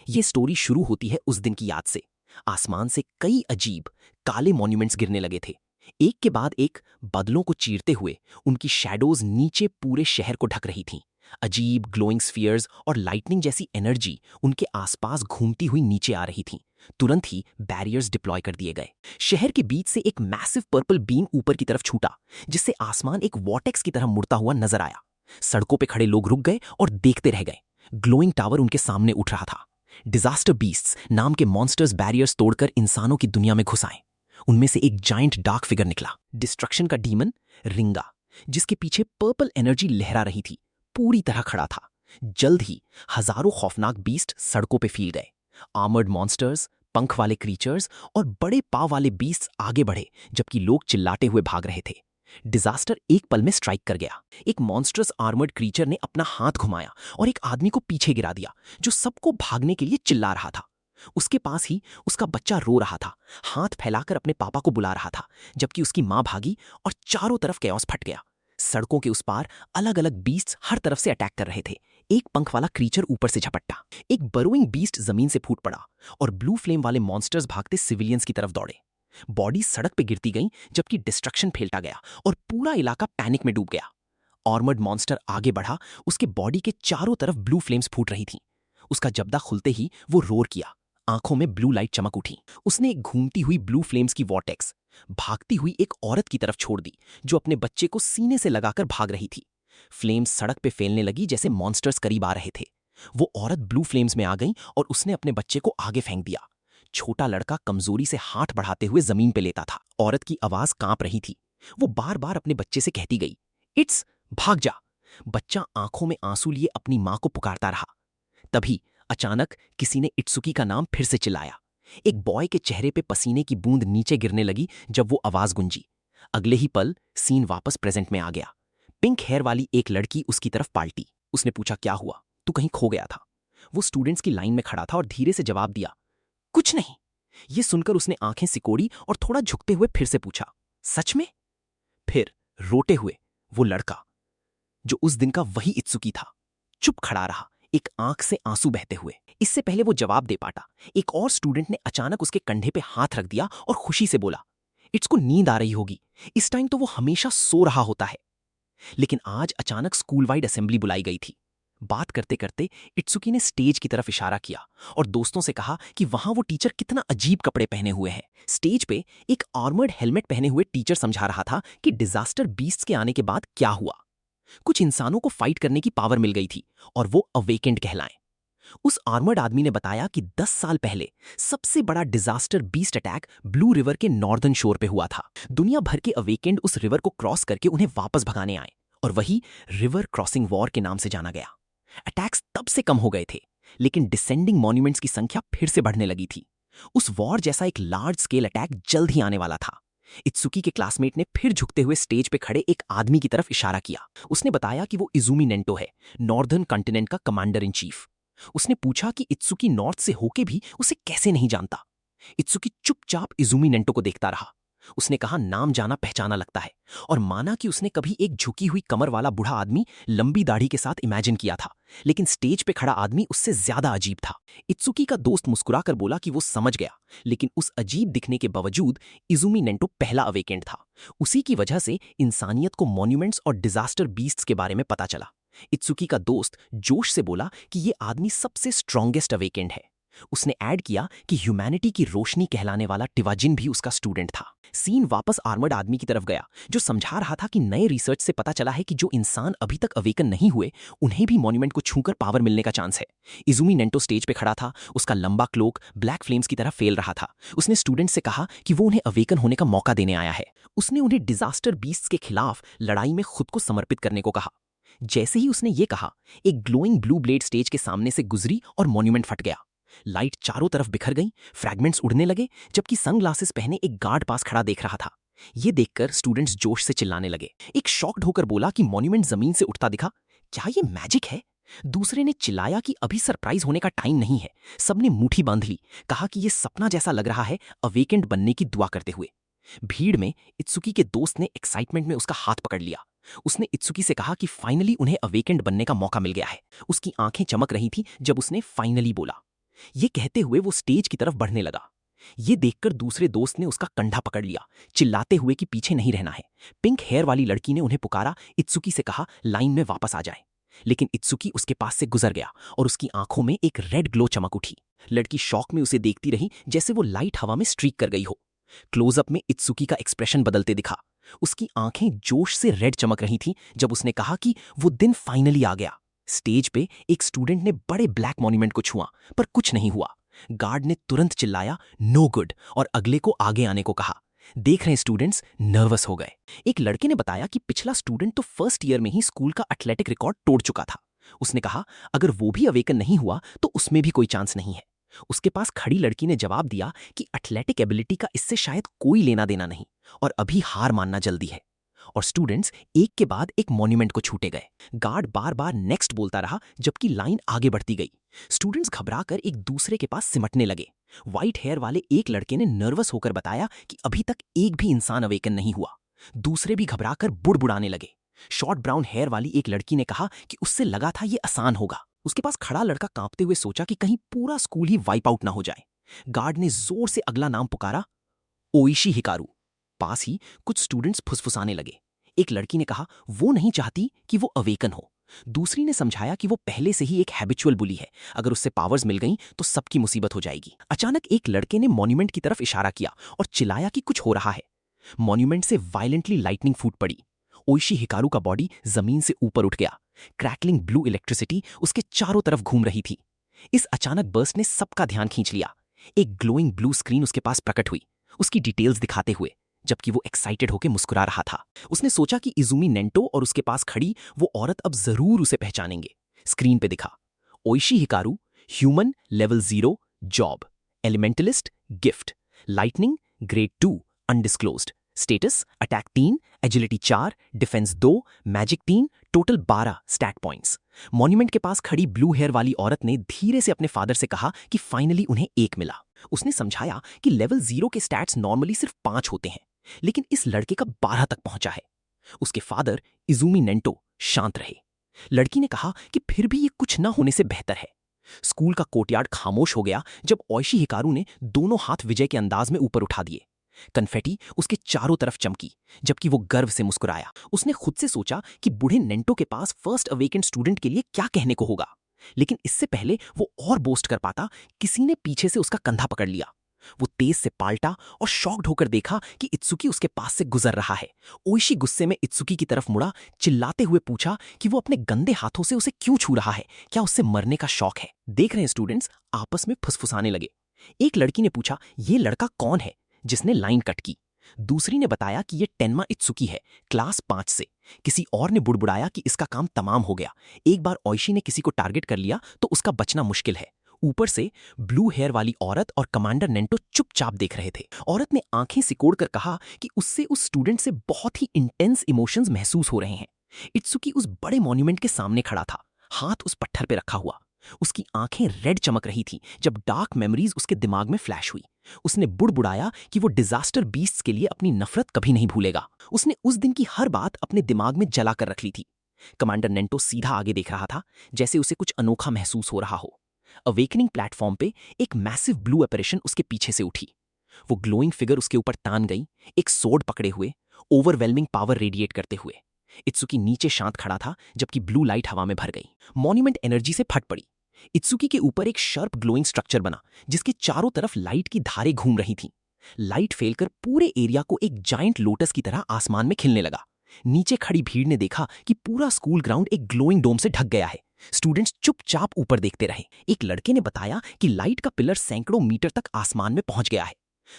ये स्टोरी शुरू होती है उस दिन की याद से। आसमान से कई अजीब काले मॉन्यूमेंट्स गिरने लगे थे, एक के बाद एक, बादलों को चीरते हुए। उनकी शैडोज नीचे पूरे शहर को ढक रही थीं। अजीब ग्लोइंग स्फीयर्स और लाइटनिंग जैसी एनर्जी उनके आसपास घूमती हुई नीचे आ रही थी। तुरंत ही बैरियर्स डिप्लॉय कर दिए गए। शहर के बीच से एक मैसिव पर्पल बीम ऊपर की तरफ छूटा, जिससे आसमान एक वॉटेक्स की तरह मुड़ता हुआ नजर आया। सड़कों पे खड़े लोग रुक गए और देखते रह गए। ग्लोइंग टावर उनके सामने उठ रहा था। डिजास्टर बीस्ट्स नाम के मॉन्स्टर्स बैरियर्स तोड़कर इंसानों की दुनिया में घुस आए। उनमें से एक जायंट डार्क फिगर निकला, डिस्ट्रक्शन का डीमन रिंगा, जिसके पीछे पर्पल एनर्जी लहरा रही थी, पूरी तरह खड़ा था। जल्द ही हजारों खौफनाक बीस्ट सड़कों पे फील गए। आर्मर्ड मॉन्स्टर्स, पंख वाले क्रीचर्स और बड़े पाव वाले बीस्ट आगे बढ़े, जबकि लोग चिल्लाते हुए भाग रहे थे। डिजास्टर एक पल में स्ट्राइक कर गया। एक मॉन्स्टर्स आर्मर्ड क्रीचर ने अपना हाथ घुमाया और एक आदमी को पीछे गिरा दिया, जो सबको भागने के लिए चिल्ला रहा था। उसके पास ही उसका बच्चा रो रहा था, हाथ फैलाकर अपने पापा को बुला रहा था, जबकि उसकी मां भागी और चारों तरफ कैओस फट गया। सड़कों के उस पार अलग अलग बीस्ट्स हर तरफ से अटैक कर रहे थे। एक पंख वाला क्रीचर ऊपर से झपट्टा, एक बरोइंग बीस्ट जमीन से फूट पड़ा और ब्लू फ्लेम वाले मॉन्स्टर्स भागते सिविलियंस की तरफ दौड़े। बॉडी सड़क पे गिरती गई, जबकि डिस्ट्रक्शन फैलता गया और पूरा इलाका पैनिक में डूब गया। आर्मर्ड मॉन्स्टर आगे बढ़ा, उसके बॉडी के चारों तरफ ब्लू फ्लेम्स फूट रही थीं। उसका जबड़ा खुलते ही वो रोर किया, आंखों में ब्लू लाइट चमक उठी। उसने एक घूमती हुई ब्लू फ्लेम्स की वॉर्टेक्स भागती हुई एक औरत की तरफ छोड़ दी, जो अपने बच्चे को सीने से लगाकर भाग रही थी। फ्लेम्स सड़क पे फैलने लगी जैसे मॉन्स्टर्स करीब आ रहे थे। वो औरत ब्लू फ्लेम्स में आ गई और उसने अपने बच्चे को आगे फेंक दिया। छोटा लड़का कमजोरी से हाथ बढ़ाते हुए जमीन पे लेटा था। औरत की आवाज कांप रही थी। वो बार बार अपने बच्चे से कहती गई, इट्स, भाग जा। बच्चा आंखों में आंसू लिए अपनी मां को पुकारता रहा। तभी अचानक किसी ने इट्सुकी का नाम फिर से चिल्लाया। एक बॉय के चेहरे पे पसीने की बूंद नीचे गिरने लगी जब वो आवाज गूंजी। अगले ही पल सीन वापस प्रेजेंट में आ गया। पिंक हेयर वाली एक लड़की उसकी तरफ पाल्टी। उसने पूछा, क्या हुआ, तू कहीं खो गया था? वो स्टूडेंट्स की लाइन में खड़ा था और धीरे से जवाब दिया, कुछ नहीं। ये सुनकर उसने आंखें सिकोड़ी और थोड़ा झुकते हुए फिर से पूछा, सच में? फिर रोते हुए वो लड़का, जो उस दिन का वही इत्सुकी था, चुप खड़ा रहा, एक आंख से आंसू बहते हुए। इससे पहले वो जवाब दे पाता, एक और स्टूडेंट ने अचानक उसके कंधे पे हाथ रख दिया और खुशी से बोला, इट्स को नींद आ रही होगी, इस टाइम तो वो हमेशा सो रहा होता है। लेकिन आज अचानक स्कूल वाइड असेंबली बुलाई गई थी। बात करते करते इत्सुकी ने स्टेज की तरफ इशारा किया और दोस्तों से कहा कि वहां वो टीचर कितना अजीब कपड़े पहने हुए हैं। स्टेज पे एक आर्मर्ड हेलमेट पहने हुए टीचर समझा रहा था कि डिजास्टर बीस्ट्स के आने के बाद क्या हुआ। कुछ इंसानों को फाइट करने की पावर मिल गई थी और वो अवेकेंड कहलाएं। उस आर्मर्ड आदमी ने बताया कि 10 साल पहले सबसे बड़ा disaster beast attack blue river के नॉर्दर्न शोर पे हुआ था। दुनिया भर के अवेकेंड उस रिवर को क्रॉस करके उन्हें वापस भगाने आए और वही रिवर क्रॉसिंग वॉर के नाम से जाना गया। अटैक्स तब से कम हो गए थे, लेकिन डिसेंडिंग मॉन्यूमेंट्स की संख्या फिर से बढ़ने लगी थी। उस वॉर जैसा एक लार्ज स्केल अटैक जल्द ही आने वाला था। इत्सुकी के क्लासमेट ने फिर झुकते हुए स्टेज पे खड़े एक आदमी की तरफ इशारा किया। उसने बताया कि वो इजुमी नेंटो है, नॉर्दर्न कॉन्टिनेंट का कमांडर इन चीफ। उसने पूछा कि इत्सुकी नॉर्थ से होके भी उसे कैसे नहीं जानता। इत्सुकी चुपचाप इजुमी नेंटो को देखता रहा। उसने कहा, नाम जाना पहचाना लगता है, और माना कि उसने कभी एक झुकी हुई कमर वाला बूढ़ा आदमी लंबी दाढ़ी के साथ इमेजिन किया था, लेकिन स्टेज पे खड़ा आदमी उससे ज्यादा अजीब था। इत्सुकी का दोस्त मुस्कुराकर बोला कि वो समझ गया, लेकिन उस अजीब दिखने के बावजूद इजुमी नेंटो पहला अवेकेंड था। उसी की वजह से इंसानियत को मॉन्यूमेंट्स और डिजास्टर बीस्ट्स के बारे में पता चला। इत्सुकी का दोस्त जोश से बोला कि ये आदमी सबसे स्ट्रॉन्गेस्ट अवेकेंड है। उसने ऐड किया कि ह्यूमैनिटी की रोशनी कहलाने वाला टिवाजिन भी उसका स्टूडेंट था। सीन वापस आर्मर्ड आदमी की तरफ गया, जो समझा रहा था कि नए रिसर्च से पता चला है कि जो इंसान अभी तक अवेकन नहीं हुए, उन्हें भी मॉन्यूमेंट को छूकर पावर मिलने का चांस है। इजुमी नेंटो स्टेज पे खड़ा था, उसका लंबा क्लोक ब्लैक फ्लेम्स की तरह फैल रहा था। उसने स्टूडेंट से कहा कि वो उन्हें अवेकन होने का मौका देने आया है। उसने उन्हें डिजास्टर बीस्ट्स के खिलाफ लड़ाई में खुद को समर्पित करने को कहा। जैसे ही उसने ये कहा, एक ग्लोइंग ब्लू ब्लेड स्टेज के सामने से गुजरी और मॉन्यूमेंट फट गया। लाइट चारों तरफ बिखर गई, फ्रैगमेंट्स उड़ने लगे, जबकि सनग्लासेस पहने एक गार्ड पास खड़ा देख रहा था। ये देखकर स्टूडेंट्स जोश से चिल्लाने लगे। एक शॉक्ड होकर बोला कि मॉन्यूमेंट जमीन से उठता दिखा, क्या ये मैजिक है? दूसरे ने चिल्लाया कि अभी सरप्राइज होने का टाइम नहीं है। सबने मुट्ठी बांध ली, कहा कि ये सपना जैसा लग रहा है, अवेकेंड बनने की दुआ करते हुए। भीड़ में इत्सुकी के दोस्त ने एक्साइटमेंट में उसका हाथ पकड़ लिया। उसने इत्सुकी से कहा कि फाइनली उन्हें अवेकेंड बनने का मौका मिल गया है। उसकी आंखें चमक रही थी जब उसने फाइनली बोला। ये कहते हुए वो स्टेज की तरफ बढ़ने लगा। ये देखकर दूसरे दोस्त ने उसका कंधा पकड़ लिया, चिल्लाते हुए कि पीछे नहीं रहना है। पिंक हेयर वाली लड़की ने उन्हें पुकारा, इत्सुकी से कहा लाइन में वापस आ जाए। लेकिन इत्सुकी उसके पास से गुजर गया और उसकी आंखों में एक रेड ग्लो चमक उठी। लड़की शॉक में उसे देखती रही, जैसे वो लाइट हवा में स्ट्रीक कर गई हो। क्लोजअप में इत्सुकी का एक्सप्रेशन बदलते दिखा। उसकी आंखें जोश से रेड चमक रही थीं जब उसने कहा कि वो दिन फाइनली आ गया। स्टेज पे एक स्टूडेंट ने बड़े ब्लैक मॉन्यूमेंट को छुआ, पर कुछ नहीं हुआ। गार्ड ने तुरंत चिल्लाया नो गुड और अगले को आगे आने को कहा। देख रहे स्टूडेंट्स नर्वस हो गए। एक लड़के ने बताया कि पिछला स्टूडेंट तो फर्स्ट ईयर में ही स्कूल का एथलेटिक रिकॉर्ड तोड़ चुका था। उसने कहा अगर वो भी अवेकन नहीं हुआ तो उसमें भी कोई चांस नहीं है। उसके पास खड़ी लड़की ने जवाब दिया कि एथलेटिक एबिलिटी का इससे शायद कोई लेना देना नहीं और अभी हार मानना जल्दी है। और स्टूडेंट्स एक के बाद एक मॉन्यूमेंट को छूटे गए। गार्ड बार बार नेक्स्ट बोलता रहा जबकि लाइन आगे बढ़ती गई। स्टूडेंट्स घबराकर एक दूसरे के पास सिमटने लगे। व्हाइट हेयर वाले एक लड़के ने नर्वस होकर बताया कि अभी तक एक भी इंसान अवेकन नहीं हुआ। दूसरे भी घबराकर बुड़बुड़ाने लगे। शॉर्ट ब्राउन हेयर वाली एक लड़की ने कहा कि उससे लगा था ये आसान होगा। उसके पास खड़ा लड़का कांपते हुए सोचा कि कहीं पूरा स्कूल ही वाइप आउट ना हो जाए। गार्ड ने जोर से अगला नाम पुकारा, ओइशी हिकारू। पास ही कुछ स्टूडेंट्स फुसफुसाने लगे। एक लड़की ने कहा वो नहीं चाहती कि वो अवेकन हो। दूसरी ने समझाया कि वो पहले से ही एक हैबिचुअल बुली है, अगर उससे पावर्स मिल गईं तो सबकी मुसीबत हो जाएगी। अचानक एक लड़के ने मॉन्यूमेंट की तरफ इशारा किया और चिल्लाया कि कुछ हो रहा है। मॉन्यूमेंट से वायलेंटली लाइटनिंग फूट पड़ी। ओइशी हिकारू का बॉडी जमीन से ऊपर उठ गया। क्रैकलिंग ब्लू इलेक्ट्रिसिटी उसके चारों तरफ घूम रही थी। इस अचानक बर्स्ट ने सबका ध्यान खींच लिया। एक ग्लोइंग ब्लू स्क्रीन उसके पास प्रकट हुई, उसकी डिटेल्स दिखाते हुए, जबकि वो एक्साइटेड होकर मुस्कुरा रहा था। उसने सोचा कि इजुमी नेंटो और उसके पास खड़ी वो औरत अब जरूर उसे पहचानेंगे। स्क्रीन पे दिखा, Oishi Hikaru, human level 0, job, elementalist gift, lightning grade 2 undisclosed, status attack 3, agility 4, defence 2, magic 3, total 12 stat points. Monument के पास खड़ी ब्लू हेयर वाली औरत ने धीरे से अपने फादर से कहा कि फाइनली उन्हें 1 मिला। उसने समझाया कि लेवल 0 के स्टैट्स नॉर्मली सिर्फ 5 होते हैं, लेकिन इस लड़के का 12 तक पहुंचा है। उसके फादर इजुमी नेंटो शांत रहे। लड़की ने कहा कि फिर भी ये कुछ ना होने से बेहतर है। स्कूल का कोर्टयार्ड खामोश हो गया जब ओइशी हिकारू ने दोनों हाथ विजय के अंदाज में ऊपर उठा दिए। कन्फेटी उसके चारों तरफ चमकी जबकि वो गर्व से मुस्कुराया। उसने खुद से सोचा कि बूढ़े नेंटो के पास फर्स्ट अवेकेंड स्टूडेंट के लिए क्या कहने को होगा, लेकिन इससे पहले वो और बोस्ट कर पाता, किसी ने पीछे से उसका कंधा पकड़ लिया। वो तेज से पाल्टा और शॉक्ड होकर देखा कि इत्सुकी उसके पास से गुजर रहा है। ओइशी गुस्से में इत्सुकी की तरफ मुड़ा, चिल्लाते हुए पूछा कि वो अपने गंदे हाथों से उसे क्यों छू रहा है, क्या उससे मरने का शौक है। देख रहे हैं स्टूडेंट्स आपस में फुसफुसाने लगे। एक लड़की ने पूछा ये लड़का कौन है जिसने लाइन कट की। दूसरी ने बताया कि ये टेन्मा इत्सुकी है, क्लास 5 से। किसी और ने बुड़बुड़ाया कि इसका काम तमाम हो गया। एक बार ओइशी ने किसी को टारगेट कर लिया तो उसका बचना मुश्किल है। ऊपर से ब्लू हेयर वाली औरत और कमांडर नेंटो चुपचाप देख रहे थे। औरत ने आंखें सिकोड़कर कहा कि उससे उस स्टूडेंट से बहुत ही इंटेंस इमोशंस महसूस हो रहे हैं। इत्सुकी उस बड़े मॉन्यूमेंट के सामने खड़ा था, हाथ उस पत्थर पे रखा हुआ। उसकी आंखें रेड चमक रही थी जब डार्क मेमोरीज उसके दिमाग में फ्लैश हुई। उसने बुड़बुड़ाया कि वो डिजास्टर बीस्ट्स के लिए अपनी नफरत कभी नहीं भूलेगा। उसने उस दिन की हर बात अपने दिमाग में जला कर रख ली थी। कमांडर नेंटो सीधा आगे देख रहा था, जैसे उसे कुछ अनोखा महसूस हो रहा हो। अवेकनिंग प्लेटफॉर्म पे एक मैसिव ब्लू अपरेशन उसके पीछे से उठी। वो ग्लोइंग फिगर उसके ऊपर तान गई, एक सोर्ड पकड़े हुए, ओवरवेलमिंग पावर रेडिएट करते हुए। इत्सुकी नीचे शांत खड़ा था जबकि ब्लू लाइट हवा में भर गई। मॉन्यूमेंट एनर्जी से फट पड़ी। इत्सुकी के ऊपर एक शार्प ग्लोइंग स्ट्रक्चर बना जिसके चारों तरफ लाइट की धारें घूम रही थीं। लाइट फैलकर पूरे एरिया को एक जायंट लोटस की तरह आसमान में खिलने लगा। नीचे खड़ी भीड़ ने देखा कि पूरा स्कूल ग्राउंड एक ग्लोइंग डोम से ढक गया है। स्टूडेंट्स चुपचाप ऊपर देखते रहे। एक लड़के ने बताया कि लाइट का पिलर सैकड़ों मीटर तक आसमान में पहुंच गया है।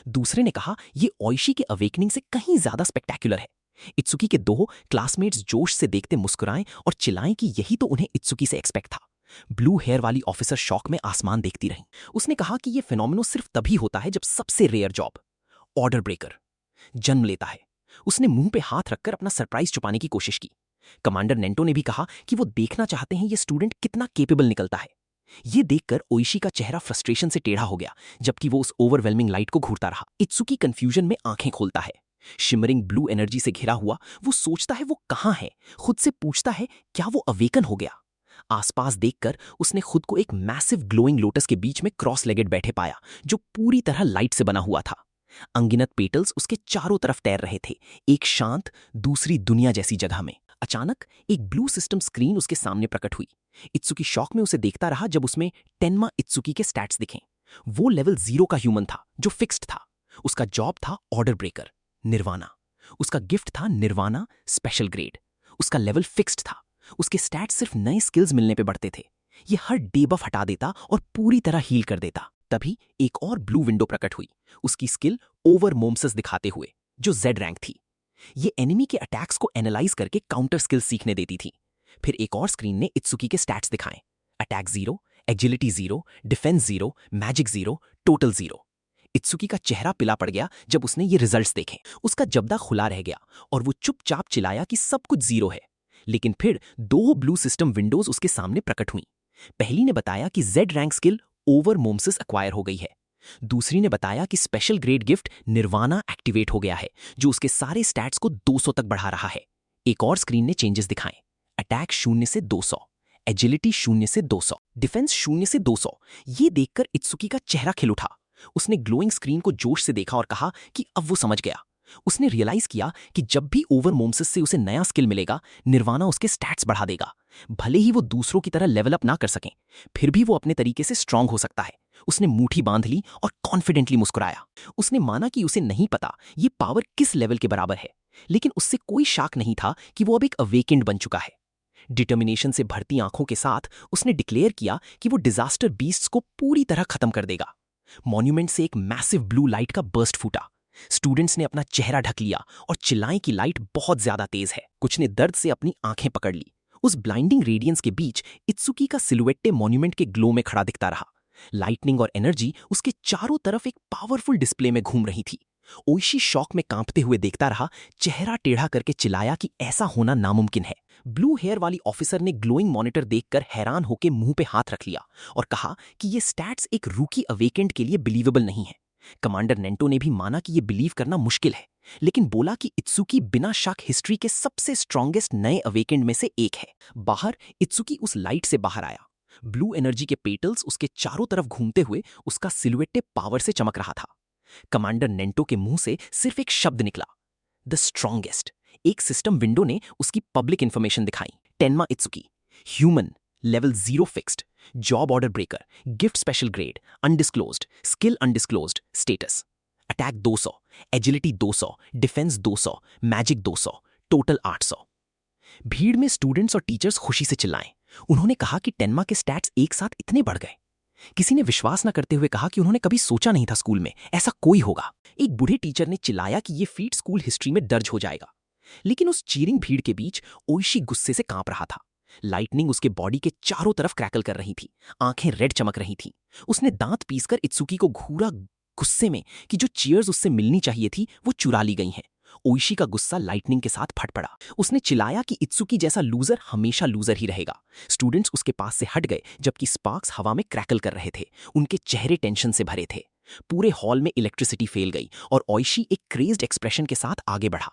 दूसरे ने कहा यह ओइशी के अवेकनिंग से कहीं ज्यादा स्पेक्टेक्युलर है। इत्सुकी के दो क्लासमेट्स जोश से देखते मुस्कुराएं और चिल्लाएं कि यही तो उन्हें इत्सुकी से एक्सपेक्ट था। ब्लू हेयर वाली ऑफिसर शॉक में आसमान देखती रही। उसने कहा कि यह फिनोमिनो सिर्फ तभी होता है जब सबसे रेयर जॉब, ऑर्डर ब्रेकर, जन्म लेता है। उसने मुंह पे हाथ रखकर अपना सरप्राइज छुपाने की कोशिश की। कमांडर नेंटो ने भी कहा कि वो देखना चाहते हैं ये स्टूडेंट कितना केपेबल निकलता है। ये देखकर ओइशी का चेहरा फ्रस्ट्रेशन से टेढ़ा हो गया जबकि वो उस ओवरवेलमिंग लाइट को घूरता रहा। इत्सुकी कंफ्यूजन में आंखें खोलता है। शिमरिंग ब्लू एनर्जी से घिरा हुआ वो सोचता है वो कहां है, खुद से पूछता है क्या वो अवेकन हो गया। आसपास देखकर उसने खुद को एक मैसिव ग्लोइंग लोटस के बीच में क्रॉस लेगेड बैठे पाया, जो पूरी तरह लाइट से बना हुआ था। अनगिनत पेटल्स उसके चारों तरफ तैर रहे थे, एक शांत दूसरी दुनिया जैसी जगह में। अचानक एक ब्लू सिस्टम स्क्रीन उसके सामने प्रकट हुई। इत्सुकी शॉक में उसे देखता रहा जब उसमें टेन्मा इत्सुकी के स्टैट्स दिखे। वो लेवल 0 का ह्यूमन था जो फिक्स्ड था। उसका जॉब था ऑर्डर ब्रेकर, निर्वाणा। उसका गिफ्ट था निर्वाणा स्पेशल ग्रेड। उसका लेवल फिक्स्ड था। उसके स्टैट्स सिर्फ नए स्किल्स मिलने पे बढ़ते थे। ये हर डेबफ हटा देता और पूरी तरह हील कर देता। तभी एक और ब्लू विंडो प्रकट हुई, उसकी स्किल ओवर मोम्सस दिखाते हुए, जो जेड रैंक थी। ये एनिमी के अटैक्स को एनालाइज करके काउंटर स्किल्स सीखने देती थी। फिर एक और स्क्रीन ने इत्सुकी के स्टैट्स दिखाए। Attack 0, agility 0, defence 0, magic 0, total 0। इत्सुकी का चेहरा पिला पड़ गया जब उसने ये रिजल्ट्स देखे। उसका जबड़ा खुला रह गया और वो चुपचाप चिल्लाया कि सब कुछ 0 है। लेकिन फिर 2 ब्लू सिस्टम विंडोज उसके सामने प्रकट हुई। पहली ने बताया कि जेड रैंक स्किल ओवर मोम्सस एक्वायर हो गई है। दूसरी ने बताया कि special grade gift Nirvana activate हो गया है, जो उसके सारे स्टैट्स को 200 तक बढ़ा रहा है। एक और स्क्रीन ने चेंजेस दिखाए। अटैक 0 से 200, एजिलिटी 0 से 200, डिफेंस 0 से 200। ये देखकर इत्सुकी का चेहरा खिल उठा। उसने ग्लोइंग स्क्रीन को जोश से देखा और कहा कि अब वो समझ गया। उसने रियलाइज किया कि जब भी ओवर मोम्सस से उसे नया स्किल मिलेगा, निर्वाणा उसके स्टैट्स बढ़ा देगा। भले ही वो दूसरों की तरह लेवल अप ना कर सकें, फिर भी वो अपने तरीके से स्ट्रांग हो सकता है। उसने मुट्ठी बांध ली और कॉन्फिडेंटली मुस्कुराया। उसने माना कि उसे नहीं पता ये पावर किस लेवल के बराबर है, लेकिन उससे कोई शाक नहीं था कि वो अब एक अवेकेंड बन चुका है। डिटर्मिनेशन से भरती आंखों के साथ उसने डिक्लेयर किया कि वो डिजास्टर बीस्ट्स को पूरी तरह खत्म कर देगा। मॉन्यूमेंट से एक मैसिव ब्लू लाइट का बर्स्ट फूटा। स्टूडेंट्स ने अपना चेहरा ढक लिया और चिल्लाएं कि लाइट बहुत ज्यादा तेज है। कुछ ने दर्द से अपनी आंखें पकड़ ली। उस ब्लाइंडिंग रेडियंस के बीच इत्सुकी का सिलुएट्टे मॉन्यूमेंट के ग्लो में खड़ा दिखता रहा। लाइटनिंग और एनर्जी उसके चारों तरफ एक पावरफुल डिस्प्ले में घूम रही थी। ओइशी शॉक में कांपते हुए देखता रहा, चेहरा टेढ़ा करके चिल्लाया कि ऐसा होना नामुमकिन है। ब्लू हेयर वाली ऑफिसर ने ग्लोइंग मॉनिटर देखकर हैरान होकर मुंह पे हाथ रख लिया और कहा कि ये स्टैट्स एक रूकी अवेकेंड के लिए बिलीवेबल नहीं है। कमांडर नेंटो ने भी माना कि ये बिलीव करना मुश्किल है, लेकिन बोला कि इत्सुकी बिना शक हिस्ट्री के सबसे स्ट्रॉन्गेस्ट नए अवेकेंड में से एक है। बाहर इत्सुकी उस लाइट से बाहर आया। ब्लू एनर्जी के पेटल्स उसके चारों तरफ घूमते हुए उसका सिलुएट्टे पावर से चमक रहा था। कमांडर नेंटो के मुंह से सिर्फ एक शब्द निकला, द स्ट्रॉन्गेस्ट। एक सिस्टम विंडो ने उसकी पब्लिक इंफॉर्मेशन दिखाई। Tenma Itsuki, human, level 0 fixed, job order breaker, gift special grade, undisclosed, skill undisclosed, status. Attack 200, agility 200, defence 200, magic 200, total 800। भीड़ में स्टूडेंट्स और टीचर्स खुशी से चिल्लाएं। उन्होंने कहा कि टेन्मा के स्टैट्स एक साथ इतने बढ़ गए। किसी ने विश्वास न करते हुए कहा कि उन्होंने कभी सोचा नहीं था स्कूल में ऐसा कोई होगा। एक बूढ़े टीचर ने चिल्लाया कि ये फीट स्कूल हिस्ट्री में दर्ज हो जाएगा। लेकिन उस चीरिंग भीड़ के बीच ओइशी गुस्से से कांप रहा था। लाइटनिंग उसके बॉडी के चारों तरफ क्रैकल कर रही थी, आंखें रेड चमक रही थीं। उसने दांत पीसकर इत्सुकी को घूरा, गुस्से में कि जो चीयर्स उससे मिलनी चाहिए थी वो चुरा ली गई हैं। ओइशी का गुस्सा लाइटनिंग के साथ फट पड़ा। उसने चिल्लाया कि इत्सुकी जैसा लूजर हमेशा लूजर ही रहेगा। स्टूडेंट्स उसके पास से हट गए जबकि स्पार्क्स हवा में क्रैकल कर रहे थे। उनके चेहरे टेंशन से भरे थे। पूरे हॉल में इलेक्ट्रिसिटी फैल गई और ओइशी एक क्रेज्ड एक्सप्रेशन के साथ आगे बढ़ा।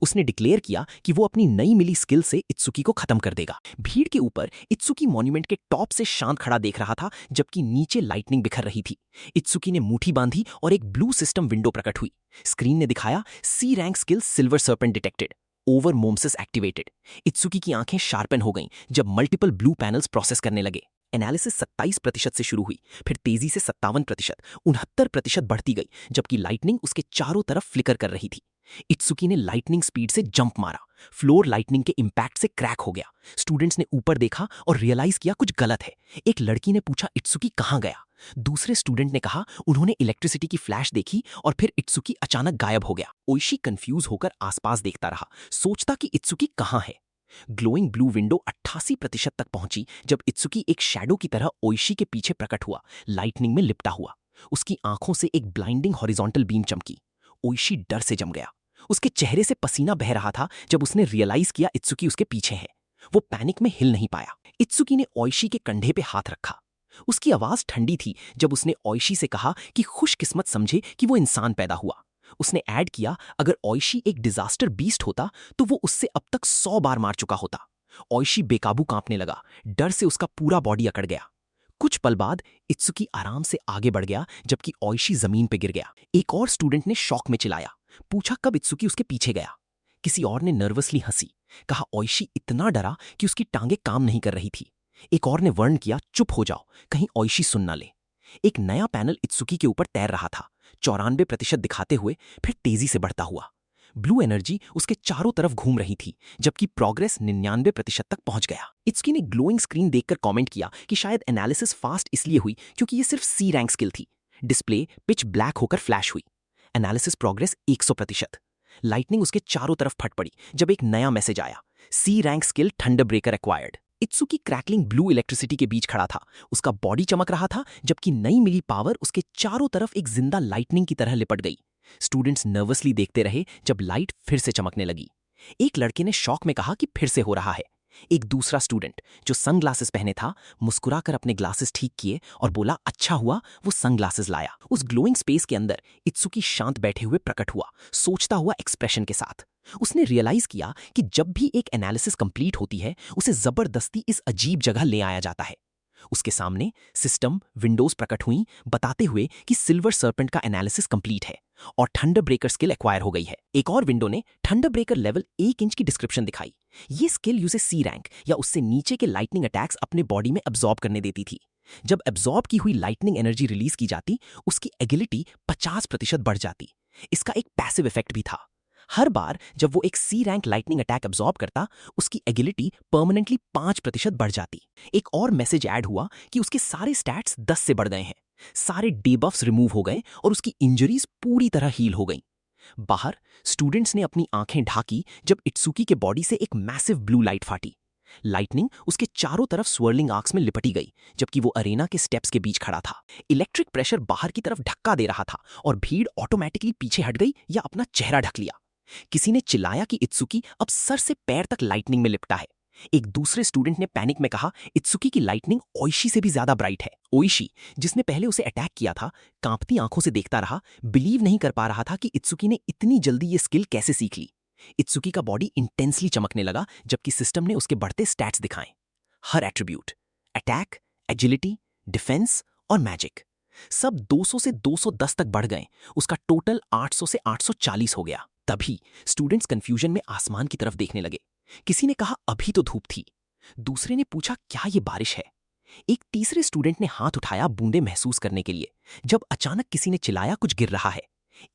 उसने डिक्लेयर किया कि वो अपनी नई मिली स्किल से इत्सुकी को खत्म कर देगा। भीड़ के ऊपर इत्सुकी मॉन्यूमेंट के टॉप से शांत खड़ा देख रहा था जबकि नीचे लाइटनिंग बिखर रही थी। इत्सुकी ने मुट्ठी बांधी और एक ब्लू सिस्टम विंडो प्रकट हुई। स्क्रीन ने दिखाया, C rank skill silver serpent detected, over मोम्सस एक्टिवेटेड। इत्सुकी की आंखें शार्पन हो गईं जब मल्टीपल ब्लू पैनल्स प्रोसेस करने लगे। एनालिसिस 27% से शुरू हुई, फिर तेजी से 57%, 69% बढ़ती गई जबकि लाइटनिंग उसके चारों तरफ फ्लिकर कर रही थी। इत्सुकी ने लाइटनिंग स्पीड से जंप मारा। फ्लोर लाइटनिंग के इंपैक्ट से क्रैक हो गया। स्टूडेंट्स ने ऊपर देखा और रियलाइज किया कुछ गलत है। एक लड़की ने पूछा, इत्सुकी कहाँ गया? दूसरे स्टूडेंट ने कहा उन्होंने इलेक्ट्रिसिटी की फ्लैश देखी और फिर इत्सुकी अचानक गायब हो गया। ओइशी कंफ्यूज होकर आसपास देखता रहा, सोचता कि इत्सुकी कहाँ है। ग्लोइंग ब्लू विंडो 88% तक पहुंची जब इत्सुकी एक शैडो की तरह ओइशी के पीछे प्रकट हुआ, लाइटनिंग में लिपटा हुआ। उसकी आंखों से एक ब्लाइंडिंग हॉरिजॉन्टल बीम चमकी। ओइशी डर से जम गया। उसके चेहरे से पसीना बह रहा था जब उसने रियलाइज किया इत्सुकी उसके पीछे है। वो पैनिक में हिल नहीं पाया। इत्सुकी ने ओइशी के कंधे पे हाथ रखा। उसकी आवाज ठंडी थी जब उसने ओइशी से कहा कि खुशकिस्मत समझे कि वो इंसान पैदा हुआ। उसने ऐड किया, अगर ओइशी एक डिजास्टर बीस्ट होता तो वो उससे अब तक 100 बार मार चुका होता। ओइशी बेकाबू कांपने लगा, डर से उसका पूरा बॉडी अकड़ गया। कुछ पल बाद इत्सुकी आराम से आगे बढ़ गया जबकि ओइशी जमीन पे गिर गया। एक और स्टूडेंट ने शॉक में चिल्लाया, पूछा कब इत्सुकी उसके पीछे गया। किसी और ने नर्वसली हंसी, कहा ओइशी इतना डरा कि उसकी टांगें काम नहीं कर रही थी। एक और ने वार्न किया, चुप हो जाओ, कहीं ओइशी सुन ना ले। एक नया पैनल इत्सुकी के ऊपर तैर रहा था, 94% दिखाते हुए फिर तेजी से बढ़ता हुआ। ब्लू एनर्जी उसके चारों तरफ घूम रही थी जबकि प्रोग्रेस 99% तक पहुंच गया। इत्सुकी ने ग्लोइंग स्क्रीन देखकर कमेंट किया कि शायद एनालिसिस फास्ट इसलिए हुई क्योंकि ये सिर्फ सी रैंक स्किल थी। डिस्प्ले पिच ब्लैक होकर फ्लैश हुई। Analysis progress 100%। लाइटनिंग उसके चारों तरफ फट पड़ी जब एक नया मैसेज आया, C rank skill thunder breaker acquired. Itsuki crackling blue electricity के बीच खड़ा था। उसका बॉडी चमक रहा था जबकि नई मिली पावर उसके चारों तरफ एक जिंदा लाइटनिंग की तरह लिपट गई। स्टूडेंट्स नर्वसली देखते रहे जब लाइट फिर से चमकने लगी। एक लड़के ने शॉक में कहा कि फिर से हो रहा है। एक दूसरा स्टूडेंट जो सनग्लासेस पहने था मुस्कुराकर अपने ग्लासेस ठीक किए और बोला अच्छा हुआ वो सनग्लासेस लाया। उस ग्लोइंग स्पेस के अंदर इत्सुकी शांत बैठे हुए प्रकट हुआ, सोचता हुआ एक्सप्रेशन के साथ। उसने रियलाइज किया कि जब भी एक एनालिसिस कंप्लीट होती है उसे जबरदस्ती इस अजीब जगह ले आया जाता है। उसके सामने सिस्टम विंडोज प्रकट हुई बताते हुए कि सिल्वर सर्पेंट का एनालिसिस कंप्लीट है और थंडर ब्रेकर स्किल एक्वायर हो गई है। एक और विंडो ने थंडर ब्रेकर लेवल 1 इंच की डिस्क्रिप्शन दिखाई। ये स्किल यूसे सी रैंक या उससे नीचे के लाइटनिंग अटैक्स अपने बॉडी में अब्सॉर्ब करने देती थी। जब अब्सॉर्ब की हुई लाइटनिंग एनर्जी रिलीज की जाती उसकी एगिलिटी 50% बढ़ जाती। इसका एक पैसिव इफेक्ट भी था। हर बार जब वो एक सी रैंक लाइटनिंग अटैक अब्सॉर्ब करता उसकी एगिलिटी परमानेंटली 5% बढ़ जाती। एक और मैसेज ऐड हुआ कि उसके सारे स्टैट्स 10 से बढ़ गए हैं, सारे डेबफ्स रिमूव हो गए और उसकी इंजरीज पूरी तरह हील हो गई। बाहर स्टूडेंट्स ने अपनी आंखें ढाकी जब इत्सुकी के बॉडी से एक मैसिव ब्लू लाइट फाटी। लाइटनिंग उसके चारों तरफ स्वर्लिंग आर्क्स में लिपटी गई जबकि वो अरेना के स्टेप्स के बीच खड़ा था। इलेक्ट्रिक प्रेशर बाहर की तरफ धक्का दे रहा था और भीड़ ऑटोमेटिकली पीछे हट गई या अपना चेहरा ढक लिया। किसी ने चिल्लाया कि इत्सुकी अब सर से पैर तक लाइटनिंग में लिपटा है। एक दूसरे स्टूडेंट ने पैनिक में कहा इत्सुकी की लाइटनिंग ओइशी से भी ज्यादा ब्राइट है। ओइशी जिसने पहले उसे अटैक किया था कांपती आंखों से देखता रहा, बिलीव नहीं कर पा रहा था कि इत्सुकी ने इतनी जल्दी ये स्किल कैसे सीख ली। इत्सुकी का बॉडी इंटेंसली चमकने लगा जबकि सिस्टम ने उसके बढ़ते स्टैट्स दिखाए। हर एट्रीब्यूट अटैक, एजिलिटी, डिफेंस और मैजिक सब 200 से 210 तक बढ़ गए। उसका टोटल 800 से 840 हो गया। तभी स्टूडेंट्स कंफ्यूजन में आसमान की तरफ देखने लगे। किसी ने कहा अभी तो धूप थी। दूसरे ने पूछा क्या ये बारिश है। एक तीसरे स्टूडेंट ने हाथ उठाया बूंदे महसूस करने के लिए जब अचानक किसी ने चिल्लाया कुछ गिर रहा है।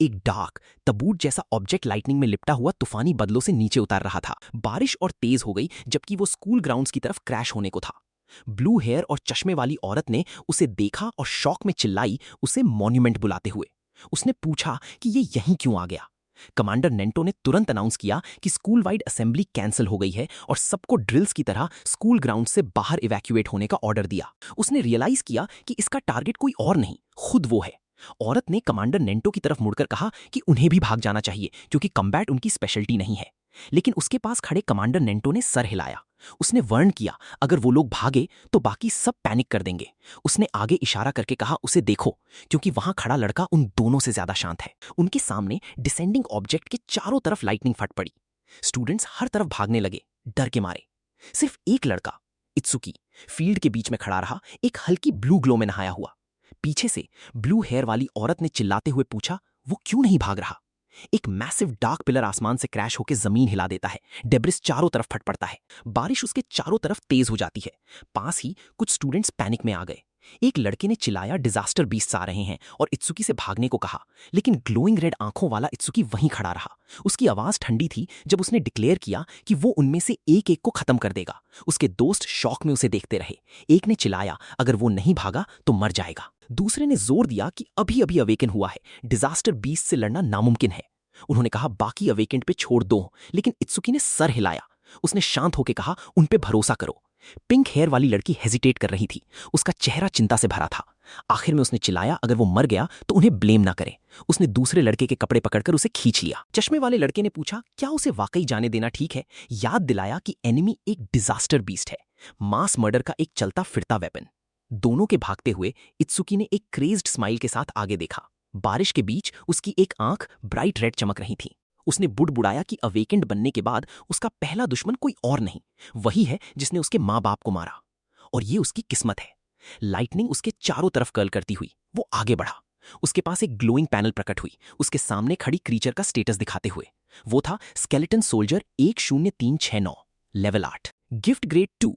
एक डार्क तबूत जैसा ऑब्जेक्ट लाइटनिंग में लिपटा हुआ तूफानी बदलों से नीचे उतार रहा था। बारिश और तेज हो गई जबकि वो स्कूल ग्राउंड्स की तरफ क्रैश होने को था। ब्लू हेयर और चश्मे वाली औरत ने उसे देखा और शॉक में चिल्लाई, उसे मॉन्यूमेंट बुलाते हुए। उसने पूछा कि ये यहीं क्यों आ गया। कमांडर नेंटो ने तुरंत अनाउंस किया कि स्कूल वाइड असेंबली कैंसिल हो गई है और सबको ड्रिल्स की तरह स्कूल ग्राउंड से बाहर इवैक्यूएट होने का ऑर्डर दिया। उसने रियलाइज किया कि इसका टारगेट कोई और नहीं, खुद वो है। औरत ने कमांडर नेंटो की तरफ मुड़कर कहा कि उन्हें भी भाग जाना चाहिए क्योंकि कम्बैट उनकी स्पेशलिटी नहीं है। लेकिन उसके पास खड़े कमांडर नेंटो ने सर हिलाया। उसने वार्न किया अगर वो लोग भागे तो बाकी सब पैनिक कर देंगे। उसने आगे इशारा करके कहा उसे देखो, क्योंकि वहां खड़ा लड़का उन दोनों से ज्यादा शांत है। उनके सामने डिसेंडिंग ऑब्जेक्ट के चारों तरफ लाइटनिंग फट पड़ी। स्टूडेंट्स हर तरफ भागने लगे डर के मारे। सिर्फ एक लड़का इत्सुकी फील्ड के बीच में खड़ा रहा, एक हल्की ब्लू ग्लो में नहाया हुआ। पीछे से ब्लू हेयर वाली औरत ने चिल्लाते हुए पूछा वो क्यों नहीं भाग रहा। एक मैसिव डार्क पिलर आसमान से क्रैश होकर जमीन हिला देता है। डेब्रिस चारों तरफ फट पड़ता है। बारिश उसके चारों तरफ तेज हो जाती है। पास ही कुछ स्टूडेंट्स पैनिक में आ गए। एक लड़के ने चिल्लाया डिजास्टर बीस्ट्स आ रहे हैं और इत्सुकी से भागने को कहा, लेकिन ग्लोइंग रेड आंखों वाला इत्सुकी वहीं खड़ा रहा। उसकी आवाज ठंडी थी जब उसने डिक्लेयर किया कि वो उनमें से एक एक को खत्म कर देगा। उसके दोस्त शॉक में उसे देखते रहे। एक ने चिल्लाया अगर वो नहीं भागा तो मर जाएगा। दूसरे ने जोर दिया कि अभी अभी अवेकन हुआ है, डिजास्टर बीस्ट से लड़ना नामुमकिन है। उन्होंने कहा बाकी अवेकेंट पे छोड़ दो, लेकिन इत्सुकी ने सर हिलाया। उसने शांत होकर कहा उन पे भरोसा करो। पिंक हेयर वाली लड़की हेजिटेट कर रही थी। उसका चेहरा चिंता से भरा था। आखिर में उसने चिल्लाया अगर वो मर गया तो उन्हें ब्लेम ना करें। उसने दूसरे लड़के के कपड़े पकड़कर उसे खींच लिया। चश्मे वाले लड़के ने पूछा क्या उसे वाकई जाने देना ठीक है। याद दिलाया कि एनिमी एक डिजास्टर बीस्ट है, मास मर्डर का एक चलता फिरता वेपन। दोनों के भागते हुए इत्सुकी ने एक क्रेज्ड स्माइल के साथ आगे देखा। बारिश के बीच उसकी एक आंख ब्राइट रेड चमक रही थी। उसने बुड़बुड़ाया कि अवेकेंड बनने के बाद उसका पहला दुश्मन कोई और नहीं, वही है जिसने उसके माँ बाप को मारा। और ये उसकी किस्मत है। लाइटनिंग उसके चारों तरफ कर्ल करती हुई वो आगे बढ़ा। उसके पास एक ग्लोइंग पैनल प्रकट हुई, उसके सामने खड़ी क्रीचर का स्टेटस दिखाते हुए। वो था skeleton soldier 10369, level 8, gift grade 2।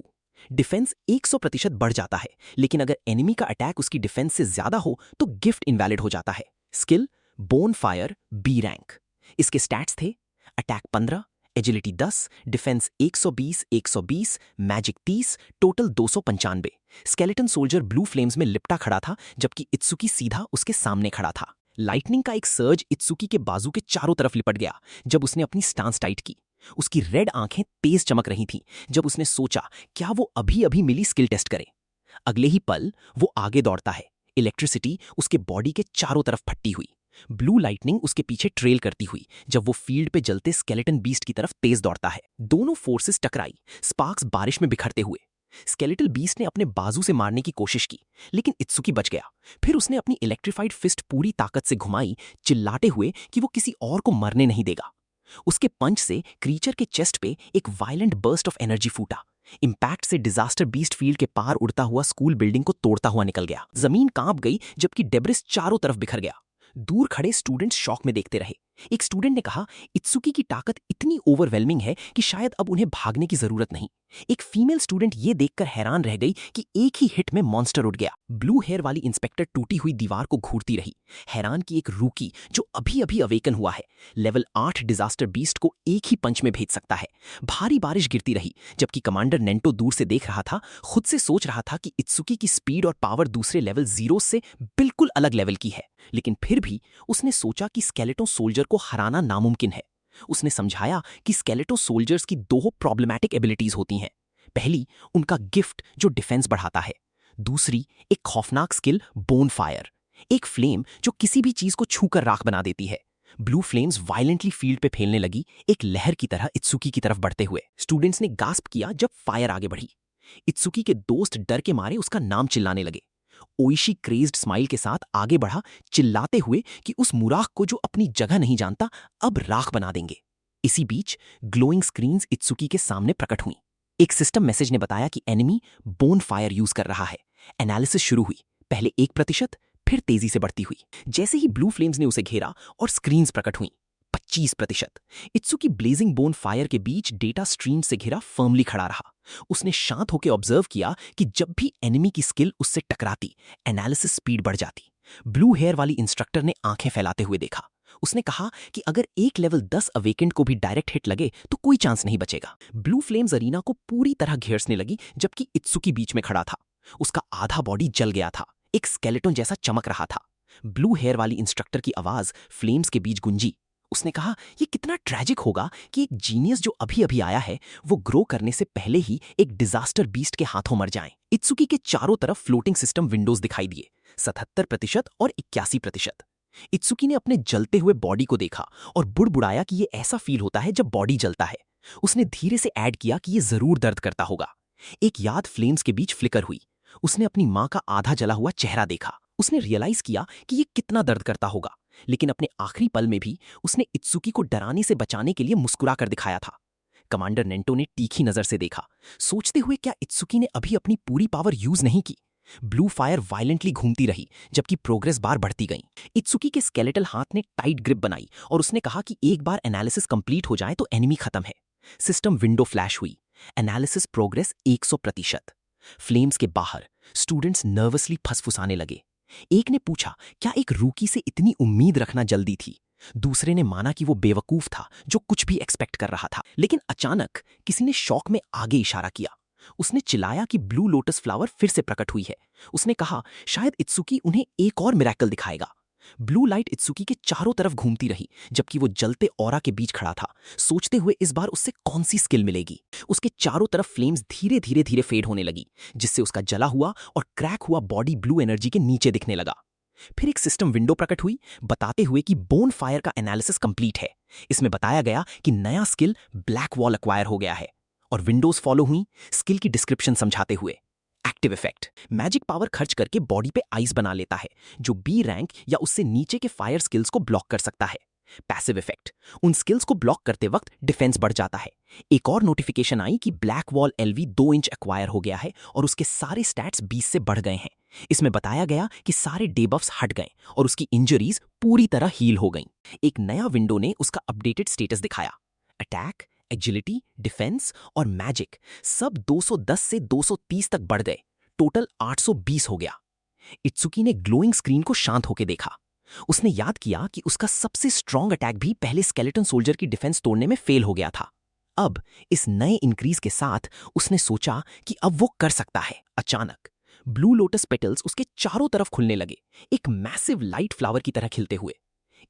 Defence 100% बढ़ जाता है, लेकिन अगर एनिमी का अटैक उसकी डिफेंस से ज्यादा हो तो गिफ्ट इनवैलिड हो जाता है। Skill bone fire B rank. इसके स्टैट्स थे attack 15, agility 10, defence 120, 120, magic 30, total 295। Skeleton soldier blue flames में लिपटा खड़ा था, जबकि इत्सुकी सीधा उसके सामने खड़ा था। लाइटनिंग का एक सर्ज इत्सुकी के बाजू के चारों तरफ लिपट गया जब उसने अपनी स्टांस टाइट की। उसकी रेड आंखें तेज चमक रही थीं जब उसने सोचा क्या वो अभी अभी मिली स्किल टेस्ट करे। अगले ही पल वो आगे दौड़ता है। इलेक्ट्रिसिटी उसके बॉडी के चारों तरफ फटती हुई, ब्लू लाइटनिंग उसके पीछे ट्रेल करती हुई जब वो फील्ड पे जलते स्केलेटन बीस्ट की तरफ तेज दौड़ता है। दोनों फोर्सेस टकराई, स्पार्क्स बारिश में बिखरते हुए। स्केलेटल बीस्ट ने अपने बाजू से मारने की कोशिश की, लेकिन इत्सुकी बच गया। फिर उसने अपनी इलेक्ट्रिफाइड फिस्ट पूरी ताकत से घुमाई, चिल्लाते हुए कि वो किसी और को मरने नहीं देगा। उसके पंच से क्रीचर के चेस्ट पे एक वायलेंट बर्स्ट ऑफ एनर्जी फूटा। इंपैक्ट से डिजास्टर बीस्ट फील्ड के पार उड़ता हुआ स्कूल बिल्डिंग को तोड़ता हुआ निकल गया। जमीन कांप गई जबकि डेब्रिस चारों तरफ बिखर गया। दूर खड़े स्टूडेंट्स शॉक में देखते रहे। एक स्टूडेंट ने कहा, इत्सुकी की ताकत इतनी ओवरवेलमिंग है कि शायद अब उन्हें भागने की जरूरत नहीं। एक फीमेल स्टूडेंट ये देखकर हैरान रह गई कि एक ही हिट में मॉन्स्टर उठ गया। ब्लू हेयर वाली इंस्पेक्टर टूटी हुई दीवार को घूरती रही, हैरान कि एक रूकी जो अभी अभी अवेकन हुआ है लेवल 8 डिजास्टर बीस्ट को एक ही पंच में भेज सकता है। भारी बारिश गिरती रही जबकि कमांडर नेंटो दूर से देख रहा था, खुद से सोच रहा था कि इत्सुकी की स्पीड और पावर दूसरे लेवल 0 से बिल्कुल अलग लेवल की है। लेकिन फिर भी उसने सोचा कि स्केलेटो सोल्जर को हराना नामुमकिन है। उसने समझाया कि स्केलेटो सोल्जर्स की दो प्रॉब्लमैटिक एबिलिटीज होती हैं। पहली, उनका गिफ्ट जो डिफेंस बढ़ाता है। दूसरी, एक खौफनाक स्किल बोन फायर, एक फ्लेम जो किसी भी चीज को छूकर राख बना देती है। ब्लू फ्लेम्स वायलेंटली फील्ड पे फैलने लगी, एक लहर की तरह इत्सुकी की तरफ बढ़ते हुए। स्टूडेंट्स ने गास्प किया जब फायर आगे बढ़ी। इत्सुकी के दोस्त डर के मारे उसका नाम चिल्लाने लगे। ओइशी क्रेज्ड स्माइल के साथ आगे बढ़ा, चिल्लाते हुए कि उस मुराख को जो अपनी जगह नहीं जानता अब राख बना देंगे। इसी बीच ग्लोइंग स्क्रीन्स इत्सुकी के सामने प्रकट हुई। एक सिस्टम मैसेज ने बताया कि एनिमी बोन फायर यूज कर रहा है। एनालिसिस शुरू हुई, पहले 1%, फिर तेजी से बढ़ती हुई। जैसे ही ब्लू फ्लेम्स ने उसे घेरा और स्क्रीन्स प्रकट हुई, 25%। इत्सुकी ब्लेजिंग बोन फायर के बीच डेटा स्ट्रीम से घिरा फर्मली खड़ा रहा। उसने शांत होकर ऑब्जर्व किया कि जब भी एनिमी की स्किल उससे टकराती, एनालिसिस स्पीड बढ़ जाती। ब्लू हेयर वाली इंस्ट्रक्टर ने आंखें फैलाते हुए देखा। उसने कहा कि अगर एक लेवल 10 अवेकेंड को भी डायरेक्ट हिट लगे तो कोई चांस नहीं बचेगा। ब्लू फ्लेम्स अरीना को पूरी तरह घेरने लगी जबकि इत्सुकी बीच में खड़ा था। उसका आधा बॉडी जल गया था, एक स्केलेटन जैसा चमक रहा था। ब्लू हेयर वाली इंस्ट्रक्टर की आवाज फ्लेम्स के बीच गुंजी। उसने कहा, यह कितना ट्रैजिक होगा कि एक जीनियस जो अभी अभी आया है वो ग्रो करने से पहले ही एक डिजास्टर बीस्ट के हाथों मर जाए। इत्सुकी के चारों तरफ फ्लोटिंग सिस्टम विंडोज दिखाई दिए, 77% और 81%। इत्सुकी ने अपने जलते हुए बॉडी को देखा और बुड़बुड़ाया कि यह ऐसा फील होता है जब बॉडी जलता है। उसने धीरे से ऐड किया कि यह जरूर दर्द करता होगा। एक याद फ्लेम्स के बीच फ्लिकर हुई। उसने अपनी मां का आधा जला हुआ चेहरा देखा। उसने रियलाइज किया कि यह कितना दर्द करता होगा, लेकिन अपने आखिरी पल में भी उसने इत्सुकी को डराने से बचाने के लिए मुस्कुरा कर दिखाया था। कमांडर नेंटो ने तीखी नजर से देखा, सोचते हुए क्या इत्सुकी ने अभी अपनी पूरी पावर यूज नहीं की। ब्लू फायर वायलेंटली घूमती रही जबकि प्रोग्रेस बार बढ़ती गई। इत्सुकी के स्केलेटल हाथ ने टाइट ग्रिप बनाई और उसने कहा कि एक बार एनालिसिस कंप्लीट हो जाए तो एनिमी खत्म है। सिस्टम विंडो फ्लैश हुई, एनालिसिस प्रोग्रेस 100%। फ्लेम्स के बाहर स्टूडेंट्स नर्वसली फसफुसाने लगे। एक ने पूछा, क्या एक रूकी से इतनी उम्मीद रखना जल्दी थी? दूसरे ने माना कि वो बेवकूफ था जो कुछ भी एक्सपेक्ट कर रहा था। लेकिन अचानक किसी ने शौक में आगे इशारा किया। उसने चिल्लाया कि ब्लू लोटस फ्लावर फिर से प्रकट हुई है। उसने कहा, शायद इत्सुकी उन्हें एक और मिरेकल दिखाएगा। ब्लू लाइट इत्सुकी के चारों तरफ घूमती रही जबकि वो जलते ऑरा के बीच खड़ा था, सोचते हुए इस बार उससे कौन सी स्किल मिलेगी। उसके चारों तरफ फ्लेम्स धीरे धीरे धीरे फेड होने लगी, जिससे उसका जला हुआ और क्रैक हुआ बॉडी ब्लू एनर्जी के नीचे दिखने लगा। फिर एक सिस्टम विंडो प्रकट हुई बताते हुए कि बोन फायर का एनालिसिस कंप्लीट है। इसमें बताया गया कि नया स्किल ब्लैक वॉल एक्वायर हो गया है और विंडोज फॉलो हुई स्किल की डिस्क्रिप्शन समझाते हुए। एक्टिव इफेक्ट, मैजिक पावर खर्च करके बॉडी पे आइस बना लेता है जो बी रैंक या उससे नीचे के फायर स्किल्स को ब्लॉक कर सकता है। पैसिव इफेक्ट, उन स्किल्स को ब्लॉक करते वक्त डिफेंस बढ़ जाता है। एक और नोटिफिकेशन आई कि black wall LV 2 inch acquire हो गया है और उसके सारे स्टैट्स 20 से बढ़ गए हैं। इसमें बताया गया कि सारे डेबफ्स हट गए और उसकी इंजरीज पूरी तरह हील हो गईं। एक नया विंडो ने उसका अपडेटेड स्टेटस दिखाया। अटैक, एजिलिटी, डिफेंस और मैजिक सब 210 से 230 तक बढ़ गए। टोटल 820 हो गया। इत्सुकी ने ग्लोइंग स्क्रीन को शांत होकर देखा। उसने याद किया कि उसका सबसे स्ट्रॉन्ग अटैक भी पहले स्केलेटन सोल्जर की डिफेंस तोड़ने में फेल हो गया था। अब इस नए इंक्रीज के साथ उसने सोचा कि अब वो कर सकता है। अचानक ब्लू लोटस पेटल्स उसके चारों तरफ खुलने लगे, एक मैसिव लाइट फ्लावर की तरह खिलते हुए।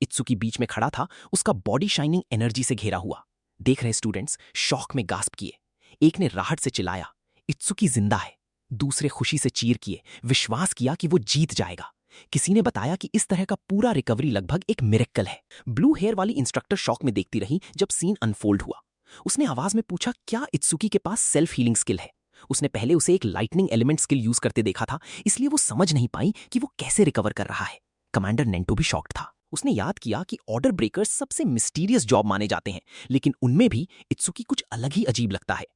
इत्सुकी बीच में खड़ा था, उसका बॉडी शाइनिंग एनर्जी से घेरा हुआ। देख रहे स्टूडेंट्स शौक में गास्प किए। एक ने राहत से चिल्लाया, इत्सुकी जिंदा है। दूसरे खुशी से चीर किए, विश्वास किया कि वो जीत जाएगा। किसी ने बताया कि इस तरह का पूरा रिकवरी लगभग एक मिरेक्कल है। ब्लू हेयर वाली इंस्ट्रक्टर शॉक में देखती रही जब सीन अनफोल्ड हुआ। उसने आवाज में पूछा, क्या इत्सुकी के पास सेल्फ हीलिंग स्किल है? उसने पहले उसे एक लाइटनिंग एलिमेंट स्किल यूज करते देखा था, इसलिए वो समझ नहीं पाई कि वो कैसे रिकवर कर रहा है। कमांडर नेंटो भी शॉक्ड था। उसने याद किया कि ऑर्डर ब्रेकर्स सबसे मिस्टीरियस जॉब माने जाते हैं, लेकिन उनमें भी इत्सुकी कुछ अलग ही अजीब लगता है।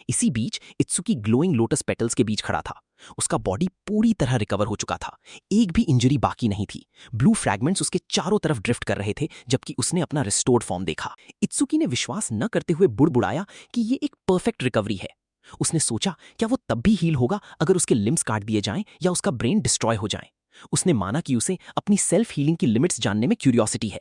इसी बीच इत्सुकी ग्लोइंग लोटस पेटल्स के बीच खड़ा था। उसका बॉडी पूरी तरह रिकवर हो चुका था, एक भी इंजरी बाकी नहीं थी। ब्लू फ्रैगमेंट्स उसके चारों तरफ ड्रिफ्ट कर रहे थे जबकि उसने अपना रिस्टोर्ड फॉर्म देखा। इत्सुकी ने विश्वास न करते हुए बुड़बुड़ाया कि ये एक परफेक्ट रिकवरी है। उसने सोचा, क्या वो तब भी हील होगा अगर उसके लिम्स काट दिए जाएं या उसका ब्रेन डिस्ट्रॉय हो जाए। उसने माना कि उसे अपनी सेल्फ हीलिंग की लिमिट्स जानने में क्यूरियोसिटी है।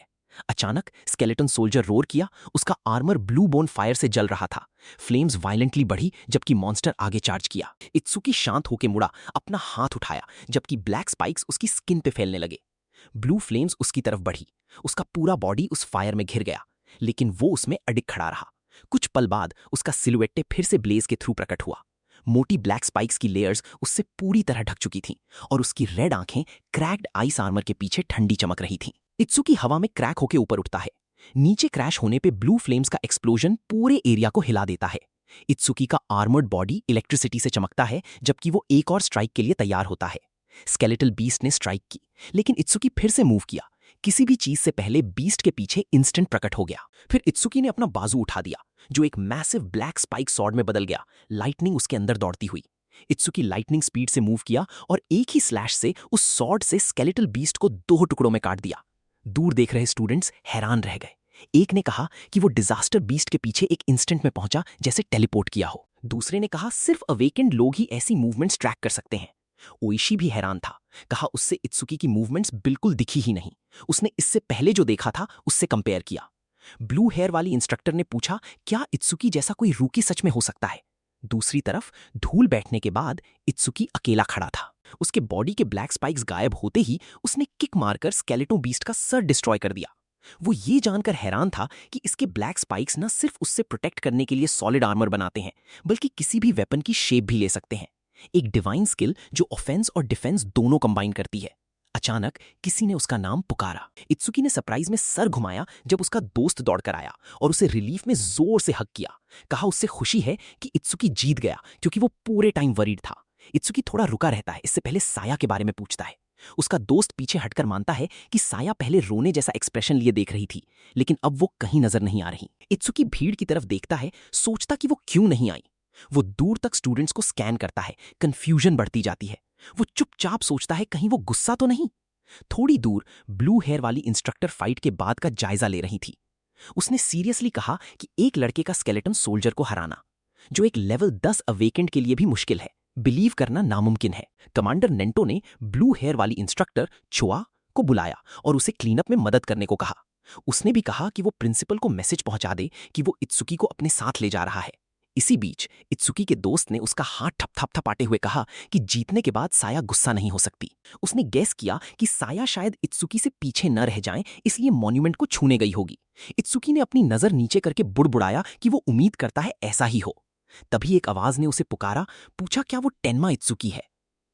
अचानक स्केलेटन सोल्जर रोर किया। उसका आर्मर ब्लू बोन फायर से जल रहा था। फ्लेम्स वायलेंटली बढ़ी जबकि मॉन्स्टर आगे चार्ज किया। इत्सुकी शांत होकर मुड़ा, अपना हाथ उठाया जबकि ब्लैक स्पाइक्स उसकी स्किन पे फैलने लगे। ब्लू फ्लेम्स उसकी तरफ बढ़ी। उसका पूरा बॉडी उस फायर में घिर गया, लेकिन वो उसमें अडिग खड़ा रहा। कुछ पल बाद उसका सिलुएटे फिर से ब्लेज के थ्रू प्रकट हुआ। मोटी ब्लैक स्पाइक्स की लेयर्स उससे पूरी तरह ढक चुकी थीं और उसकी रेड आंखें क्रैक्ड आइस आर्मर के पीछे ठंडी चमक रही थीं। इत्सुकी हवा में क्रैक होकर ऊपर उठता है। नीचे क्रैश होने पे ब्लू फ्लेम्स का एक्सप्लोजन पूरे एरिया को हिला देता है। इत्सुकी का आर्मर्ड बॉडी इलेक्ट्रिसिटी से चमकता है जबकि वो एक और स्ट्राइक के लिए तैयार होता है। स्केलेटल बीस्ट ने स्ट्राइक की, लेकिन इत्सुकी फिर से मूव किया। किसी भी चीज से पहले बीस्ट के पीछे इंस्टेंट प्रकट हो गया। फिर इत्सुकी ने अपना बाजू उठा दिया जो एक मैसिव ब्लैक स्पाइक सॉर्ड में बदल गया, लाइटनिंग उसके अंदर दौड़ती हुई। इत्सुकी लाइटनिंग स्पीड से मूव किया और एक ही स्लैश से उस सॉर्ड से स्केलेटल बीस्ट को 2 टुकड़ों में काट दिया। दूर देख रहे स्टूडेंट्स हैरान रह गए। एक ने कहा कि वो डिजास्टर बीस्ट के पीछे एक इंस्टेंट में पहुंचा, जैसे टेलीपोर्ट किया हो। दूसरे ने कहा सिर्फ अवेकेंड लोग ही ऐसी मूवमेंट्स ट्रैक कर सकते हैं। ओइशी भी हैरान था। कहा उससे इत्सुकी की मूवमेंट्स बिल्कुल दिखी ही नहीं। उसने इससे पहले जो देखा था उससे कंपेयर किया। ब्लू हेयर वाली इंस्ट्रक्टर ने पूछा, क्या इत्सुकी जैसा कोई रूकी सच में हो सकता है? दूसरी तरफ धूल बैठने के बाद इत्सुकी अकेला खड़ा था। उसके बॉडी के ब्लैक स्पाइक्स गायब होते ही उसने किक मारकर स्केलेटो बीस्ट का सर डिस्ट्रॉय कर दिया। वो ये जानकर हैरान था कि इसके ब्लैक स्पाइक्स न सिर्फ उससे प्रोटेक्ट करने के लिए सॉलिड आर्मर बनाते हैं, बल्कि किसी भी वेपन की शेप भी ले सकते हैं। एक डिवाइन स्किल जो ऑफेंस और डिफेंस दोनों कंबाइन करती है। अचानक किसी ने उसका नाम पुकारा। इत्सुकी ने सरप्राइज में सर घुमाया जब उसका दोस्त दौड़कर आया और उसे रिलीफ में जोर से हग किया। कहा उससे खुशी है कि इत्सुकी जीत गया क्योंकि वो पूरे टाइम वरीड था। इत्सुकी थोड़ा रुका रहता है, इससे पहले साया के बारे में पूछता है। उसका दोस्त पीछे हटकर मानता है कि साया पहले रोने जैसा एक्सप्रेशन लिए देख रही थी, लेकिन अब वो कहीं नजर नहीं आ रही। इत्सुकी भीड़ की तरफ देखता है, सोचता कि वो क्यों नहीं आई। वो दूर तक स्टूडेंट्स को स्कैन करता है, कंफ्यूजन बढ़ती जाती है। वो चुपचाप सोचता है कहीं वो गुस्सा तो नहीं। थोड़ी दूर ब्लू हेयर वाली इंस्ट्रक्टर फाइट के बाद का जायजा ले रही थी। उसने सीरियसली कहा कि एक लड़के का स्केलेटन सोल्जर को हराना, जो एक लेवल 10 अवेकेंड के लिए भी मुश्किल है, बिलीव करना नामुमकिन है। कमांडर नेंटो ने ब्लू हेयर वाली इंस्ट्रक्टर चोआ को बुलाया और उसे क्लीनअप में मदद करने को कहा। उसने भी कहा कि वो प्रिंसिपल को मैसेज पहुंचा दे कि वो इत्सुकी को अपने साथ ले जा रहा है। इसी बीच इत्सुकी के दोस्त ने उसका हाथ थपथपाते हुए कहा कि जीतने के बाद साया गुस्सा नहीं हो सकती। उसने गेस किया कि साया शायद इत्सुकी से पीछे न रह जाएं, इसलिए मॉन्यूमेंट को छूने गई होगी। इत्सुकी ने अपनी नजर नीचे करके बुड़बुड़ाया कि वो उम्मीद करता है ऐसा ही हो। तभी एक आवाज ने उसे पुकारा, पूछा क्या वो टेन्मा इत्सुकी है।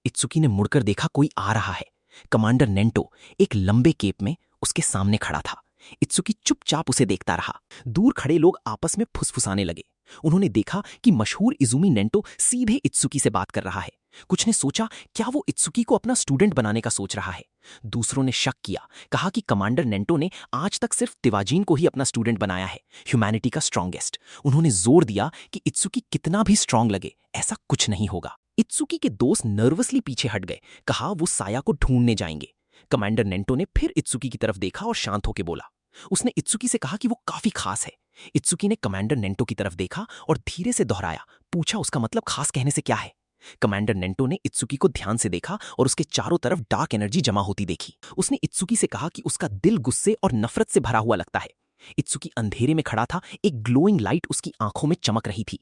इत्सुकी ने मुड़कर देखा, कोई आ रहा है। कमांडर नेंटो एक लंबे केप में उसके सामने खड़ा था। इत्सुकी चुपचाप उसे देखता रहा। दूर खड़े लोग आपस में फुसफुसाने लगे। उन्होंने देखा कि मशहूर इजुमी नेंटो सीधे इत्सुकी से बात कर रहा है। कुछ ने सोचा क्या वो इत्सुकी को अपना स्टूडेंट बनाने का सोच रहा है। दूसरों ने शक किया, कहा कि कमांडर नेंटो ने आज तक सिर्फ तिवाजीन को ही अपना स्टूडेंट बनाया है, ह्यूमैनिटी का स्ट्रॉन्गेस्ट। उन्होंने जोर दिया कि इत्सुकी कितना भी स्ट्रांग लगे, ऐसा कुछ नहीं होगा। इत्सुकी के दोस्त नर्वसली पीछे हट गए, कहा वो साया को ढूंढने जाएंगे। कमांडर नेंटो ने फिर इत्सुकी की तरफ देखा और शांत होकर बोला। उसने इत्सुकी से कहा कि वो काफी खास है। इत्सुकी ने कमांडर नेंटो की तरफ देखा और धीरे से दोहराया, पूछा उसका मतलब खास कहने से क्या है। कमांडर नेंटो ने इत्सुकी को ध्यान से देखा और उसके चारों तरफ डार्क एनर्जी जमा होती देखी। उसने इत्सुकी से कहा कि उसका दिल गुस्से और नफरत से भरा हुआ लगता है। इत्सुकी अंधेरे में खड़ा था, एक ग्लोइंग लाइट उसकी आंखों में चमक रही थी।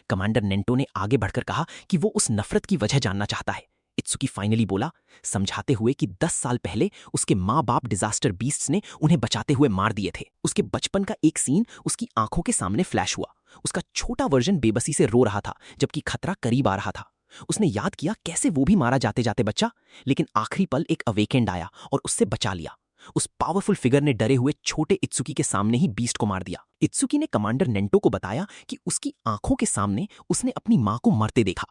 कमांडर नेंटो ने आगे बढ़कर कहा कि वो उस नफरत की वजह जानना चाहता है। इत्सुकी फाइनली बोला, समझाते हुए कि 10 साल पहले उसके माँ बाप डिजास्टर बीस्ट्स ने उन्हें बचाते हुए मार दिए थे। उसके बचपन का एक सीन उसकी आंखों के सामने फ्लैश हुआ। उसका छोटा वर्जन बेबसी से रो रहा था जबकि खतरा करीब आ रहा था। उसने याद किया कैसे वो भी मारा जाते जाते बच्चा, लेकिन आखिरी पल एक अवेकेंड आया और उससे बचा लिया। उस पावरफुल फिगर ने डरे हुए छोटे इत्सुकी के सामने ही बीस्ट को मार दिया। इत्सुकी ने कमांडर नेंटो को बताया कि उसकी आंखों के सामने उसने अपनी मां को मरते देखा।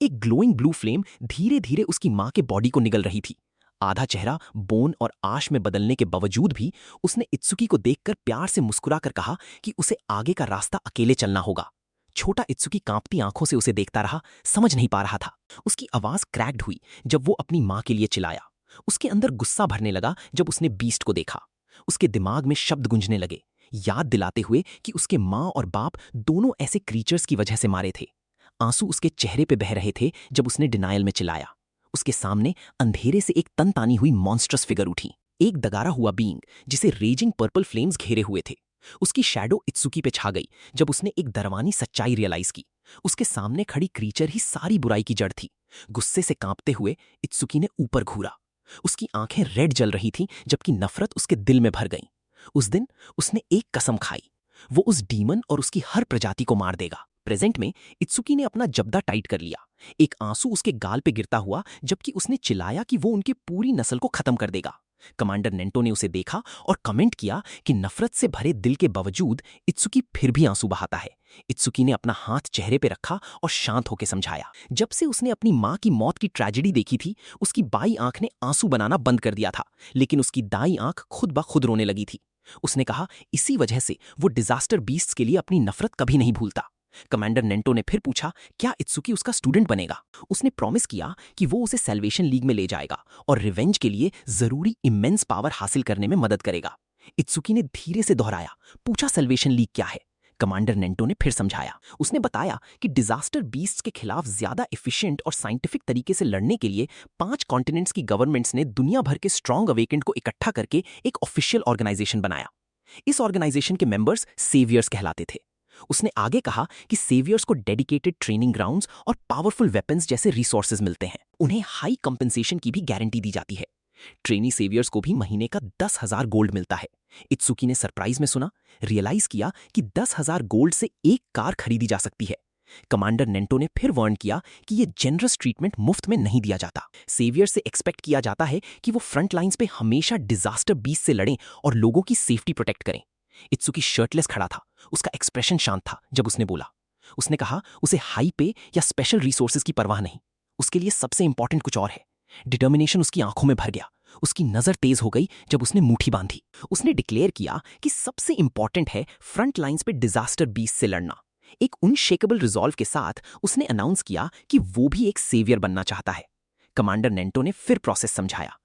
एक ग्लोइंग ब्लू फ्लेम धीरे धीरे उसकी मां के बॉडी को निगल रही थी। आधा चेहरा बोन और आश में बदलने के बावजूद भी उसने इत्सुकी को देखकर प्यार से मुस्कुराकर कहा कि उसे आगे का रास्ता अकेले चलना होगा। छोटा इत्सुकी कांपती आंखों से उसे देखता रहा, समझ नहीं पा रहा था। उसकी आवाज क्रैक्ड हुई जब वो अपनी मां के लिए चिल्लाया। उसके अंदर गुस्सा भरने लगा जब उसने बीस्ट को देखा। उसके दिमाग में शब्द गूंजने लगे, याद दिलाते हुए कि उसके मां और बाप दोनों ऐसे क्रीचर्स की वजह से मारे थे। आंसू उसके चेहरे पे बह रहे थे जब उसने डिनायल में चिल्लाया। उसके सामने अंधेरे से एक तन-तानी हुई मॉन्स्ट्रस फिगर उठी, एक दगारा हुआ बीइंग जिसे रेजिंग पर्पल फ्लेम्स घेरे हुए थे। उसकी शैडो इत्सुकी पे छा गई जब उसने एक दरवानी सच्चाई रियलाइज की। उसके सामने खड़ी क्रीचर ही सारी बुराई की जड़ थी। गुस्से से कांपते हुए इत्सुकी ने ऊपर घूरा। उसकी आंखें रेड जल रही थीं जबकि नफरत उसके दिल में भर गई। उस दिन उसने एक कसम खाई, वो उस डीमन और उसकी हर प्रजाति को मार देगा। प्रेजेंट में इत्सुकी ने अपना जब्दा टाइट कर लिया, एक आंसू उसके गाल पे गिरता हुआ जबकि उसने चिल्लाया कि वो उनकी पूरी नस्ल को खत्म कर देगा। कमांडर नेंटो ने उसे देखा और कमेंट किया कि नफरत से भरे दिल के बावजूद इत्सुकी फिर भी आंसू बहाता है। इत्सुकी ने अपना हाथ चेहरे पे रखा और शांत होकर समझाया, जब से उसने अपनी मां की मौत की ट्रेजेडी देखी थी, उसकी बाई आंख ने आंसू बनाना बंद कर दिया था, लेकिन उसकी दाई आंख खुद ब खुद रोने लगी थी। उसने कहा इसी वजह से वो डिजास्टर बीस्ट्स के लिए अपनी नफरत कभी नहीं भूलता। कमांडर नेंटो ने फिर पूछा क्या इत्सुकी उसका स्टूडेंट बनेगा। उसने प्रॉमिस किया कि वो उसे सैल्वेशन लीग में ले जाएगा और रिवेंज के लिए जरूरी इमेंस पावर हासिल करने में मदद करेगा। इत्सुकी ने धीरे से दोहराया, पूछा सैल्वेशन लीग क्या है। कमांडर नेंटो ने फिर समझाया। उसने बताया कि डिजास्टर बीस्ट्स के खिलाफ ज्यादा एफिशिएंट और साइंटिफिक तरीके से लड़ने के लिए 5 कॉन्टिनेंट्स की गवर्नमेंट्स ने दुनिया भर के स्ट्रॉन्ग अवेकेंड को इकट्ठा करके एक ऑफिशियल ऑर्गेनाइजेशन बनाया। इस ऑर्गेनाइजेशन के मेंबर्स सेवियर्स कहलाते थे। उसने आगे कहा कि सेवियर्स को डेडिकेटेड ट्रेनिंग ग्राउंड्स और पावरफुल वेपन्स जैसे रिसोर्सेज मिलते हैं। उन्हें हाई कंपनसेशन की भी गारंटी दी जाती है। ट्रेनी सेवियर्स को भी महीने का 10,000 गोल्ड मिलता है। इत्सुकी ने सरप्राइज में सुना, रियलाइज किया कि 10,000 गोल्ड से एक कार खरीदी जा सकती है। कमांडर नेंटो ने फिर वार्न किया कि यह जेनरस ट्रीटमेंट मुफ्त में नहीं दिया जाता। सेवियर से एक्सपेक्ट किया जाता है कि वो फ्रंट लाइंस पे हमेशा डिजास्टर बीस्ट से लड़ें और लोगों की सेफ्टी प्रोटेक्ट करें। इत्सुकी शर्टलेस खड़ा था, उसका एक्सप्रेशन शांत था जब उसने बोला। उसने कहा उसे हाई पे या स्पेशल रिसोर्सेज की परवाह नहीं, उसके लिए सबसे इंपॉर्टेंट कुछ और है। डिटर्मिनेशन उसकी आंखों में भर गया, उसकी नजर तेज हो गई जब उसने मुट्ठी बांधी। उसने डिक्लेयर किया कि सबसे इंपॉर्टेंट है फ्रंट लाइंस पे डिजास्टर बीस्ट से लड़ना। एक अनशेकेबल रिजॉल्व के साथ उसने अनाउंस किया कि वो भी एक सेवियर बनना चाहता है। कमांडर नेंटो ने फिर प्रोसेस समझाया।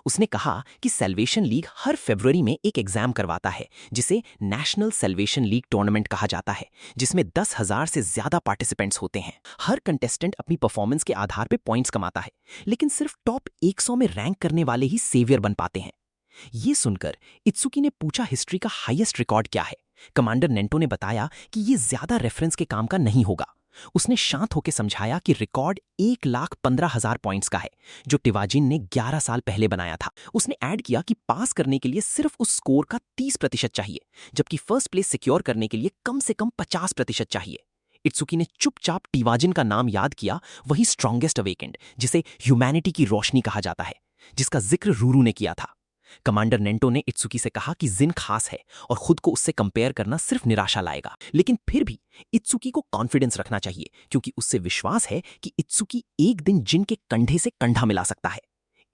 उसने कहा कि सैल्वेशन लीग हर फरवरी में एक एग्जाम करवाता है जिसे नेशनल सैल्वेशन लीग टूर्नामेंट कहा जाता है, जिसमें 10,000 से ज्यादा पार्टिसिपेंट्स होते हैं। हर कंटेस्टेंट अपनी परफॉर्मेंस के आधार पर पॉइंट्स कमाता है, लेकिन सिर्फ टॉप 100 में रैंक करने वाले ही सेवियर बन पाते हैं। ये सुनकर इत्सुकी ने पूछा हिस्ट्री का हाईएस्ट रिकॉर्ड क्या है। कमांडर नेंटो ने बताया कि ये ज्यादा रेफरेंस के काम का नहीं होगा। उसने शांत होकर समझाया कि रिकॉर्ड 1,15,000 पॉइंट्स का है, जो टिवाजिन ने 11 साल पहले बनाया था। उसने ऐड किया कि पास करने के लिए सिर्फ उस स्कोर का 30% चाहिए, जबकि फर्स्ट प्लेस सिक्योर करने के लिए कम से कम 50% चाहिए। इत्सुकी ने चुपचाप टिवाजिन का नाम याद किया, वही स्ट्रॉन्गेस्ट अवेकेंड जिसे ह्यूमैनिटी की रोशनी कहा जाता है, जिसका जिक्र रूरू ने किया था। कमांडर नेंटो ने इत्सुकी से कहा कि जिन खास है और खुद को उससे कंपेयर करना सिर्फ निराशा लाएगा, लेकिन फिर भी इत्सुकी को कॉन्फिडेंस रखना चाहिए क्योंकि उससे विश्वास है कि इत्सुकी एक दिन जिन के कंधे से कंधा मिला सकता है।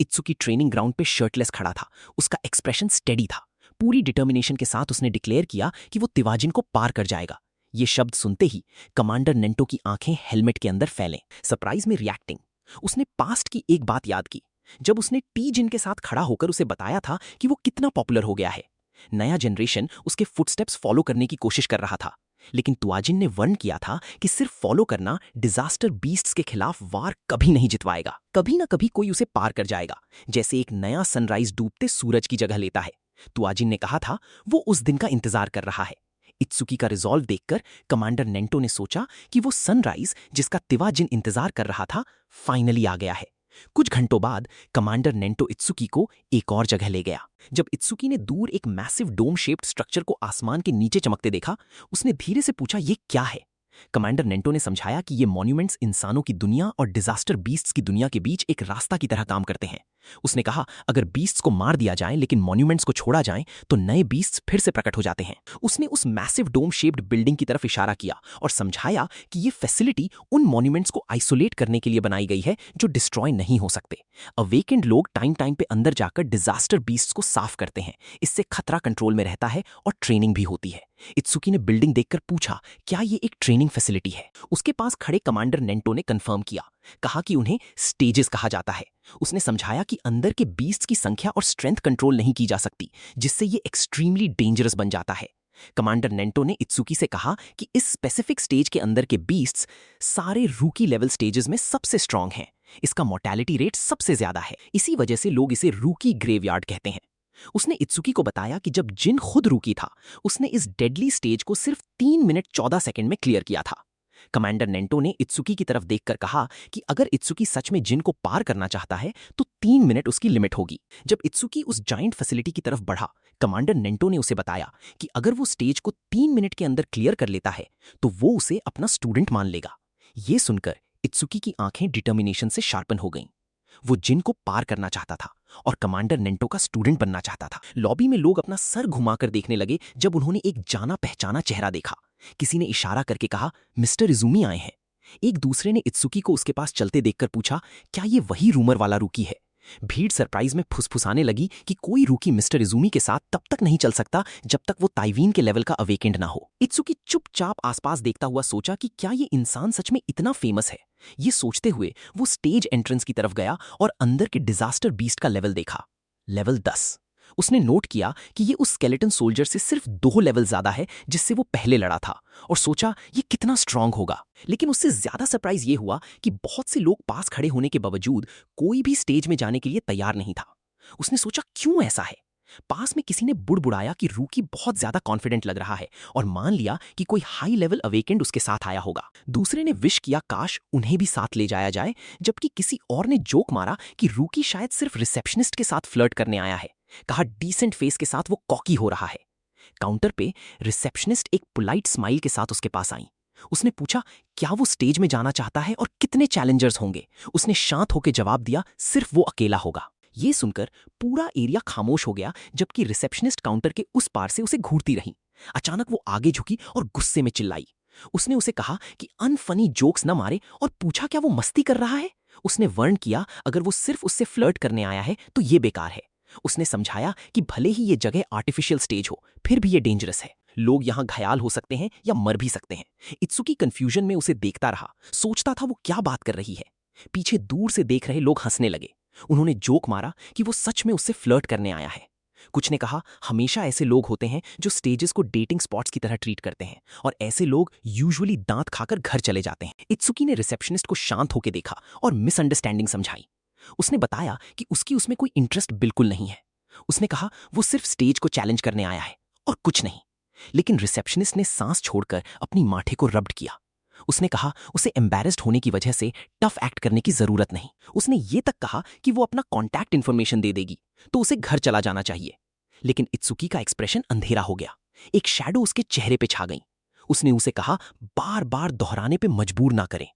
इत्सुकी ट्रेनिंग ग्राउंड पे शर्टलेस खड़ा था। उसका एक्सप्रेशन स्टेडी था। पूरी डिटर्मिनेशन के साथ उसने डिक्लेयर किया कि वो तिवाजिन को पार कर जाएगा। ये शब्द सुनते ही कमांडर नेंटो की आंखें हेलमेट के अंदर फैलें, सरप्राइज में रिएक्टिंग। उसने पास्ट की एक बात याद की, जब उसने टी जिन के साथ खड़ा होकर उसे बताया था कि वो कितना पॉपुलर हो गया है। नया जनरेशन उसके फुटस्टेप्स फॉलो करने की कोशिश कर रहा था, लेकिन तुआजिन ने वर्न किया था कि सिर्फ फॉलो करना डिजास्टर बीस्ट्स के खिलाफ वार कभी नहीं जितवाएगा। कभी ना कभी कोई उसे पार कर जाएगा, जैसे एक नया सनराइज डूबते सूरज की जगह लेता है। तुआजिन ने कहा था वो उस दिन का इंतजार कर रहा है। इत्सुकी का रिजॉल्व देखकर कमांडर नेंटो ने सोचा कि वो सनराइज जिसका तिवाजिन इंतजार कर रहा था फाइनली आ गया है। कुछ घंटों बाद कमांडर नेंटो इत्सुकी को एक और जगह ले गया। जब इत्सुकी ने दूर एक मैसिव डोम शेप्ड स्ट्रक्चर को आसमान के नीचे चमकते देखा, उसने धीरे से पूछा, ये क्या है? कमांडर नेंटो ने समझाया कि ये मॉन्यूमेंट्स इंसानों की दुनिया और डिजास्टर बीस्ट्स की दुनिया के बीच एक रास्ता की तरह काम करते हैं। उसने कहा, अगर बीस्ट्स को मार दिया जाए लेकिन मॉन्यूमेंट्स को छोड़ा जाए तो नए बीस्ट्स फिर से प्रकट हो जाते हैं। उसने उस मैसिव डोम शेप्ड बिल्डिंग की तरफ इशारा किया और समझाया कि ये फैसिलिटी उन मॉन्यूमेंट्स को आइसोलेट करने के लिए बनाई गई है जो डिस्ट्रॉय नहीं हो सकते। अवेकेंड लोग टाइम टाइम पे अंदर जाकर डिजास्टर बीस्ट्स को साफ करते हैं। इससे खतरा कंट्रोल में रहता है और ट्रेनिंग भी होती है। इत्सुकी ने बिल्डिंग देखकर पूछा, क्या ये एक ट्रेनिंग फैसिलिटी है? उसके पास खड़े कमांडर नेंटो ने कंफर्म किया, कहा कि उन्हें स्टेजेस कहा जाता है। उसने समझाया कि अंदर के बीस्ट्स की संख्या और स्ट्रेंथ कंट्रोल नहीं की जा सकती, जिससे ये एक्सट्रीमली डेंजरस बन जाता है। कमांडर नेंटो ने इत्सुकी से कहा कि इस स्पेसिफिक स्टेज के अंदर के बीस्ट्स सारे रूकी लेवल स्टेजेस में सबसे स्ट्रांग हैं। इसका मोर्टेलिटी रेट सबसे ज्यादा है। इसी वजह से लोग इसे रूकी ग्रेवयार्ड कहते हैं। उसने इत्सुकी को बताया कि जब जिन खुद रूकी था, उसने इस डेडली स्टेज को सिर्फ 3 मिनट 14 सेकंड में क्लियर किया था। कमांडर नेंटो ने इत्सुकी की तरफ देखकर कहा कि अगर इत्सुकी सच में जिन को पार करना चाहता है तो 3 मिनट उसकी लिमिट होगी। जब इत्सुकी उस जाइंट फैसिलिटी की तरफ बढ़ा, कमांडर नेंटो ने उसे बताया कि अगर वो स्टेज को 3 मिनट के अंदर क्लियर कर लेता है तो वो उसे अपना स्टूडेंट मान लेगा। ये सुनकर इत्सुकी की आंखें डिटर्मिनेशन से शार्पन हो गईं। वो जिन को पार करना चाहता था और कमांडर नेंटो का स्टूडेंट बनना चाहता था। लॉबी में लोग अपना सर घुमाकर देखने लगे जब उन्होंने एक जाना पहचाना चेहरा देखा। किसी ने इशारा करके कहा, मिस्टर इजुमी आए हैं। एक दूसरे ने इत्सुकी को उसके पास चलते देखकर पूछा, क्या ये वही रूमर वाला रूकी है? भीड़ सरप्राइज में फुसफुसाने लगी कि कोई रूकी मिस्टर इजुमी के साथ तब तक नहीं चल सकता जब तक वो ताइवीन के लेवल का अवेकेंड ना हो। इत्सुकी चुपचाप आसपास देखता हुआ सोचा कि क्या ये इंसान सच में इतना फेमस है। ये सोचते हुए वो स्टेज एंट्रेंस की तरफ गया और अंदर के डिजास्टर बीस्ट का लेवल देखा, लेवल 10। उसने नोट किया कि ये उस स्केलेटन सोल्जर से सिर्फ 2 लेवल ज्यादा है जिससे वो पहले लड़ा था, और सोचा ये कितना स्ट्रांग होगा। लेकिन उससे ज्यादा सरप्राइज ये हुआ कि बहुत से लोग पास खड़े होने के बावजूद कोई भी स्टेज में जाने के लिए तैयार नहीं था। उसने सोचा, क्यों ऐसा है? पास में किसी ने बुड़बुड़ाया कि रूकी बहुत ज्यादा कॉन्फिडेंट लग रहा है और मान लिया कि कोई हाई लेवल अवेकेंड उसके साथ आया होगा। दूसरे ने विश किया काश उन्हें भी साथ ले जाया जाए, जबकि किसी और ने जोक मारा कि रूकी शायद सिर्फ रिसेप्शनिस्ट के साथ फ्लर्ट करने आया है। कहा डिसेंट फेस के साथ वो कॉकी हो रहा है। काउंटर पे रिसेप्शनिस्ट एक पोलाइट स्माइल के साथ उसके पास आई। उसने पूछा, क्या वो स्टेज में जाना चाहता है और कितने चैलेंजर्स होंगे? उसने शांत होकर जवाब दिया, सिर्फ वो अकेला होगा। ये सुनकर पूरा एरिया खामोश हो गया, जबकि रिसेप्शनिस्ट काउंटर के उस पार से उसे घूरती रही। अचानक वो आगे झुकी और गुस्से में चिल्लाई। उसने उसे कहा कि अनफनी जोक्स न मारे और पूछा, क्या वो मस्ती कर रहा है? उसने वर्न किया अगर वो सिर्फ उससे फ्लर्ट करने आया है तो ये बेकार है। उसने समझाया कि भले ही ये जगह आर्टिफिशियल स्टेज हो, फिर भी ये डेंजरस है। लोग यहां घायल हो सकते हैं या मर भी सकते हैं। इत्सुकी कंफ्यूजन में उसे देखता रहा, सोचता था वो क्या बात कर रही है। पीछे दूर से देख रहे लोग हंसने लगे। उन्होंने जोक मारा कि वो सच में उससे फ्लर्ट करने आया है। कुछ ने कहा, हमेशा ऐसे लोग होते हैं जो स्टेजेस को डेटिंग स्पॉट्स की तरह ट्रीट करते हैं और ऐसे लोग यूजुअली दांत खाकर घर चले जाते हैं। इत्सुकी ने रिसेप्शनिस्ट को शांत होकर देखा और मिसअंडरस्टैंडिंग समझाई। उसने बताया कि उसकी उसमें कोई इंटरेस्ट बिल्कुल नहीं है। उसने कहा वो सिर्फ स्टेज को चैलेंज करने आया है और कुछ नहीं। लेकिन रिसेप्शनिस्ट ने सांस छोड़कर अपनी माथे को रब्ड किया। उसने कहा उसे एम्बैरेस्ड होने की वजह से टफ एक्ट करने की जरूरत नहीं। उसने ये तक कहा कि वो अपना कॉन्टैक्ट इन्फॉर्मेशन दे देगी तो उसे घर चला जाना चाहिए। लेकिन इत्सुकी का एक्सप्रेशन अंधेरा हो गया। एक शैडो उसके चेहरे पे छा गई। उसने उसे कहा, बार बार दोहराने पे मजबूर ना करें।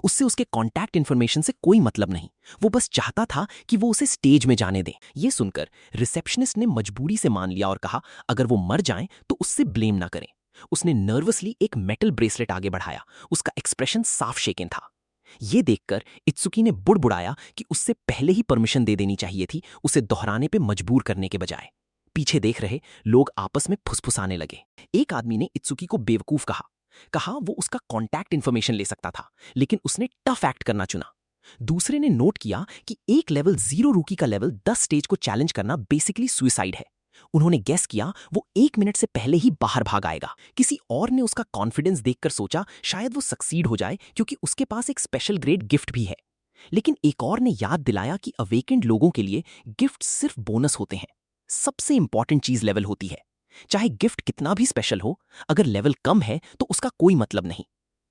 उससे उसके कॉन्टैक्ट इन्फॉर्मेशन से कोई मतलब नहीं। वो बस चाहता था कि वो उसे स्टेज में जाने दें। ये सुनकर रिसेप्शनिस्ट ने मजबूरी से मान लिया और कहा अगर वो मर जाएं तो उससे ब्लेम ना करें। उसने नर्वसली एक मेटल ब्रेसलेट आगे बढ़ाया। उसका एक्सप्रेशन साफ शेकन था। ये देखकर इत्सुकी ने बुड़बुड़ाया कि उससे पहले ही परमिशन दे देनी चाहिए थी, उसे दोहराने पे मजबूर करने के बजाय। पीछे देख रहे लोग आपस में फुसफुसाने लगे। एक आदमी ने इत्सुकी को बेवकूफ कहा वो उसका कॉन्टैक्ट इन्फॉर्मेशन ले सकता था, लेकिन उसने टफ एक्ट करना चुना। दूसरे ने नोट किया कि एक लेवल 0 रूकी का लेवल 10 स्टेज को चैलेंज करना बेसिकली सुइसाइड है। उन्होंने गेस किया वो 1 मिनट से पहले ही बाहर भाग आएगा। किसी और ने उसका कॉन्फिडेंस देखकर सोचा शायद वो सक्सीड हो जाए क्योंकि उसके पास एक स्पेशल ग्रेड गिफ्ट भी है। लेकिन एक और ने याद दिलाया कि अवेकेंड लोगों के लिए गिफ्ट सिर्फ बोनस होते हैं। सबसे इंपॉर्टेंट चीज लेवल होती है। चाहे गिफ्ट कितना भी स्पेशल हो, अगर लेवल कम है तो उसका कोई मतलब नहीं।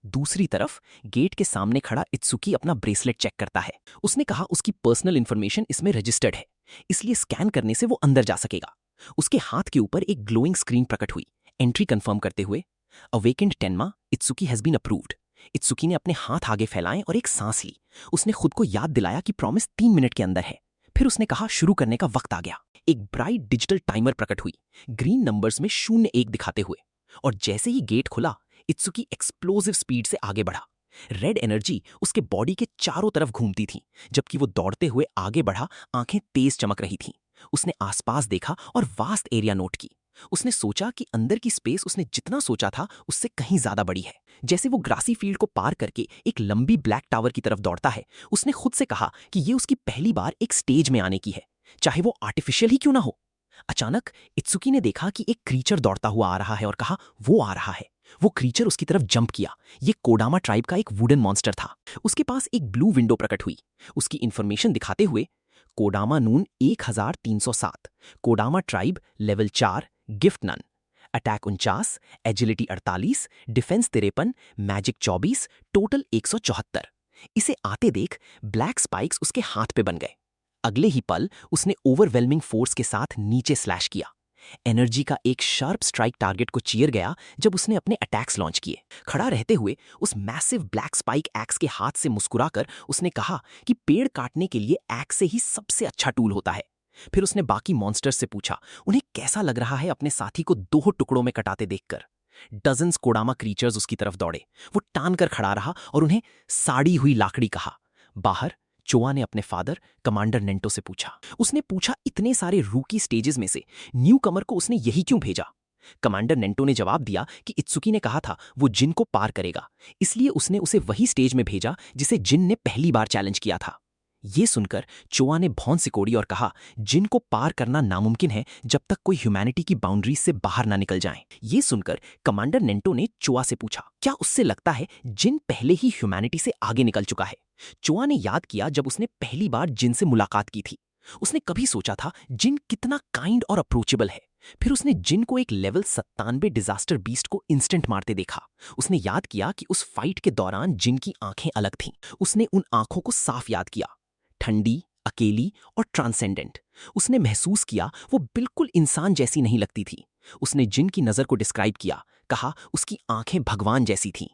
दूसरी तरफ गेट के सामने खड़ा इत्सुकी अपना ब्रेसलेट चेक करता है। उसने कहा उसकी पर्सनल इंफॉर्मेशन इसमें रजिस्टर्ड है, इसलिए स्कैन करने से वो अंदर जा सकेगा। उसके हाथ के ऊपर एक ग्लोइंग स्क्रीन प्रकट हुई, एंट्री कंफर्म करते हुए awakened Tenma Itsuki has been approved. Itsuki ने अपने हाथ आगे फैलाए और एक सांस ली। उसने खुद को याद दिलाया कि प्रॉमिस 3 मिनट के अंदर है। फिर उसने कहा शुरू करने का वक्त आ गया। एक ब्राइट डिजिटल टाइमर प्रकट हुई, ग्रीन नंबर्स में 0-1 दिखाते हुए। और जैसे ही गेट खुला, इत्सुकी एक्सप्लोसिव स्पीड से आगे बढ़ा। रेड एनर्जी उसके बॉडी के चारों तरफ घूमती थी। जबकि वो दौड़ते हुए आगे बढ़ा, आंखें तेज चमक रही थीं। उसने आसपास देखा और वास्ट एरिया नोट की। उसने सोचा कि अंदर की स्पेस उसने जितना सोचा था उससे कहीं ज्यादा बड़ी है। जैसे वो ग्रासी फील्ड को पार करके एक लंबी ब्लैक टावर की तरफ दौड़ता है, उसने खुद से कहा कि ये उसकी पहली बार एक स्टेज में आने की है, चाहे वो आर्टिफिशियल ही क्यों ना हो। अचानक इत्सुकी ने देखा कि एक क्रीचर दौड़ता हुआ आ रहा है और कहा वो आ रहा है। वो क्रीचर उसकी तरफ जंप किया। ये कोडामा ट्राइब का एक वुडन मॉन्स्टर था। उसके पास एक ब्लू विंडो प्रकट हुई, उसकी इंफॉर्मेशन दिखाते हुए Kodama Noon 1307, Kodama tribe level 4, gift none, attack 49, agility 48, defence 53, magic 24, total 174। इसे आते देख ब्लैक स्पाइक्स उसके हाथ पे बन गए। अगले ही पल उसने ओवरवेलमिंग फोर्स के साथ नीचे स्लैश किया। एनर्जी का एक शार्प स्ट्राइक टारगेट को चीर गया जब उसने अपने अटैक्स लॉन्च किए। खड़ा रहते हुए उस मैसिव ब्लैक स्पाइक एक्स के हाथ से मुस्कुराकर उसने कहा कि पेड़ काटने के लिए एक्स से ही सबसे अच्छा टूल होता है। फिर उसने बाकी मॉन्स्टर्स से पूछा उन्हें कैसा लग रहा है अपने साथी को 2 टुकड़ों में कटाते देखकर। डजन्स कोडामा क्रीचर्स उसकी तरफ दौड़े। वो टान कर खड़ा रहा और उन्हें साड़ी हुई लाकड़ी कहा। बाहर चोआ ने अपने फादर कमांडर नेंटो से पूछा। उसने पूछा इतने सारे रूकी स्टेजेस में से न्यू कमर को उसने यही क्यों भेजा। कमांडर नेंटो ने जवाब दिया कि इत्सुकी ने कहा था वो जिन को पार करेगा, इसलिए उसने उसे वही स्टेज में भेजा जिसे जिन ने पहली बार चैलेंज किया था। ये सुनकर चोआ ने भौं सिकोड़ी और कहा जिन को पार करना नामुमकिन है जब तक कोई ह्यूमैनिटी की बाउंड्रीज से बाहर ना निकल जाए। ये सुनकर कमांडर नेंटो ने चोआ से पूछा क्या उससे लगता है जिन पहले ही ह्यूमैनिटी से आगे निकल चुका है। चोआ ने याद किया जब उसने पहली बार जिन से मुलाकात की थी। उसने कभी सोचा था जिन कितना काइंड और अप्रोचेबल है। फिर उसने जिन को एक लेवल 97 डिजास्टर बीस्ट को इंस्टेंट मारते देखा। उसने याद किया कि उस फाइट के दौरान जिन की आंखें अलग थीं। उसने उन आंखों को साफ याद किया, ठंडी, अकेली और ट्रांसेंडेंट। उसने महसूस किया वो बिल्कुल इंसान जैसी नहीं लगती थी। उसने जिन की नजर को डिस्क्राइब किया, कहा उसकी आंखें भगवान जैसी थीं।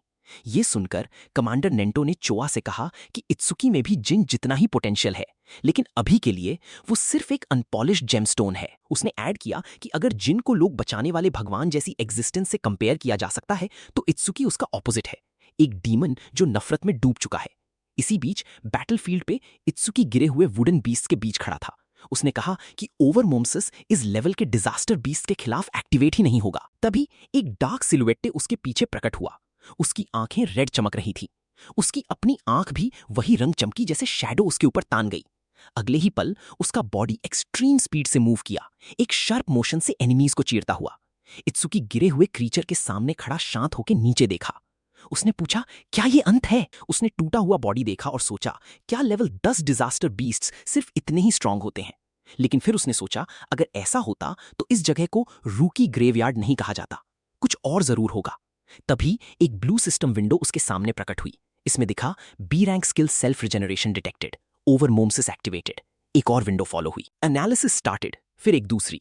ये सुनकर कमांडर नेंटो ने चोआ से कहा कि इत्सुकी में भी जिन जितना ही पोटेंशियल है, लेकिन अभी के लिए वो सिर्फ एक अनपॉलिश्ड जेमस्टोन है। उसने ऐड किया कि अगर जिन को लोग बचाने वाले भगवान जैसी एग्जिस्टेंस से कंपेयर किया जा सकता है तो इत्सुकी उसका ऑपोजिट है, एक डीमन जो नफरत में डूब चुका है। इसी बीच बैटलफील्ड पे इत्सुकी गिरे हुए वुडन बीस्ट के बीच खड़ा था। उसने कहा कि ओवरमोम्सिस इस लेवल के डिजास्टर बीस्ट के खिलाफ एक्टिवेट ही नहीं होगा। तभी एक डार्क सिलुएट्टे उसके पीछे प्रकट हुआ। उसकी आंखें रेड चमक रही थी। उसकी अपनी आंख भी वही रंग चमकी जैसे शैडो उसके ऊपर तान गई। अगले ही पल उसका बॉडी एक्सट्रीम स्पीड से मूव किया, एक शार्प मोशन से एनिमीज को चीरता हुआ। इत्सुकी गिरे हुए क्रीचर के सामने खड़ा शांत होकर नीचे देखा। उसने पूछा क्या ये अंत है। उसने टूटा हुआ बॉडी देखा और सोचा क्या लेवल 10 डिजास्टर बीस्ट्स सिर्फ इतने ही स्ट्रांग होते हैं। लेकिन फिर उसने सोचा अगर ऐसा होता तो इस जगह को रूकी ग्रेवयार्ड नहीं कहा जाता, कुछ और जरूर होगा। तभी एक ब्लू सिस्टम विंडो उसके सामने प्रकट हुई। इसमें दिखा B rank skill self regeneration detected, ओवरमोम्सिस एक्टिवेटेड। एक और विंडो फॉलो हुई। एनालिसिस स्टार्टेड, फिर एक दूसरी।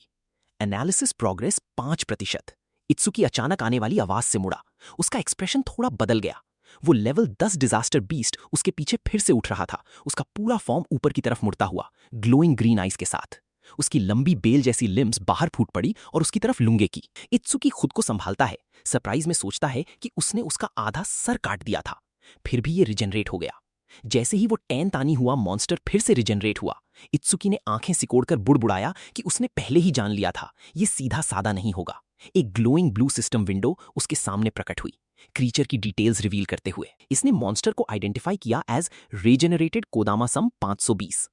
Analysis progress 5%। इत्सुकी अचानक आने वाली आवाज से मुड़ा। उसका एक्सप्रेशन थोड़ा बदल गया। वो लेवल 10 डिजास्टर बीस्ट उसके पीछे फिर से उठ रहा था, उसका पूरा फॉर्म ऊपर की तरफ मुड़ता हुआ, ग्लोइंग ग्रीन आइज के साथ। उसकी लंबी बेल जैसी लिम्स बाहर फूट पड़ी और उसकी तरफ लुंगे की। इत्सुकी खुद को संभालता है, सरप्राइज में सोचता है कि उसने उसका आधा सर काट दिया था, फिर भी ये रिजेनरेट हो गया। जैसे ही वो टैन तानी हुआ मॉन्स्टर फिर से रिजेनरेट हुआ, इत्सुकी ने आंखें सिकोड़कर बुड़बुड़ाया कि उसने पहले ही जान लिया था ये सीधा सादा नहीं होगा। एक ग्लोइंग ब्लू सिस्टम विंडो उसके सामने प्रकट हुई, क्रीचर की डिटेल्स रिवील करते हुए। इसने मॉन्स्टर को आइडेंटिफाई किया एज रीजेनरेटेड कोदामा सम 520।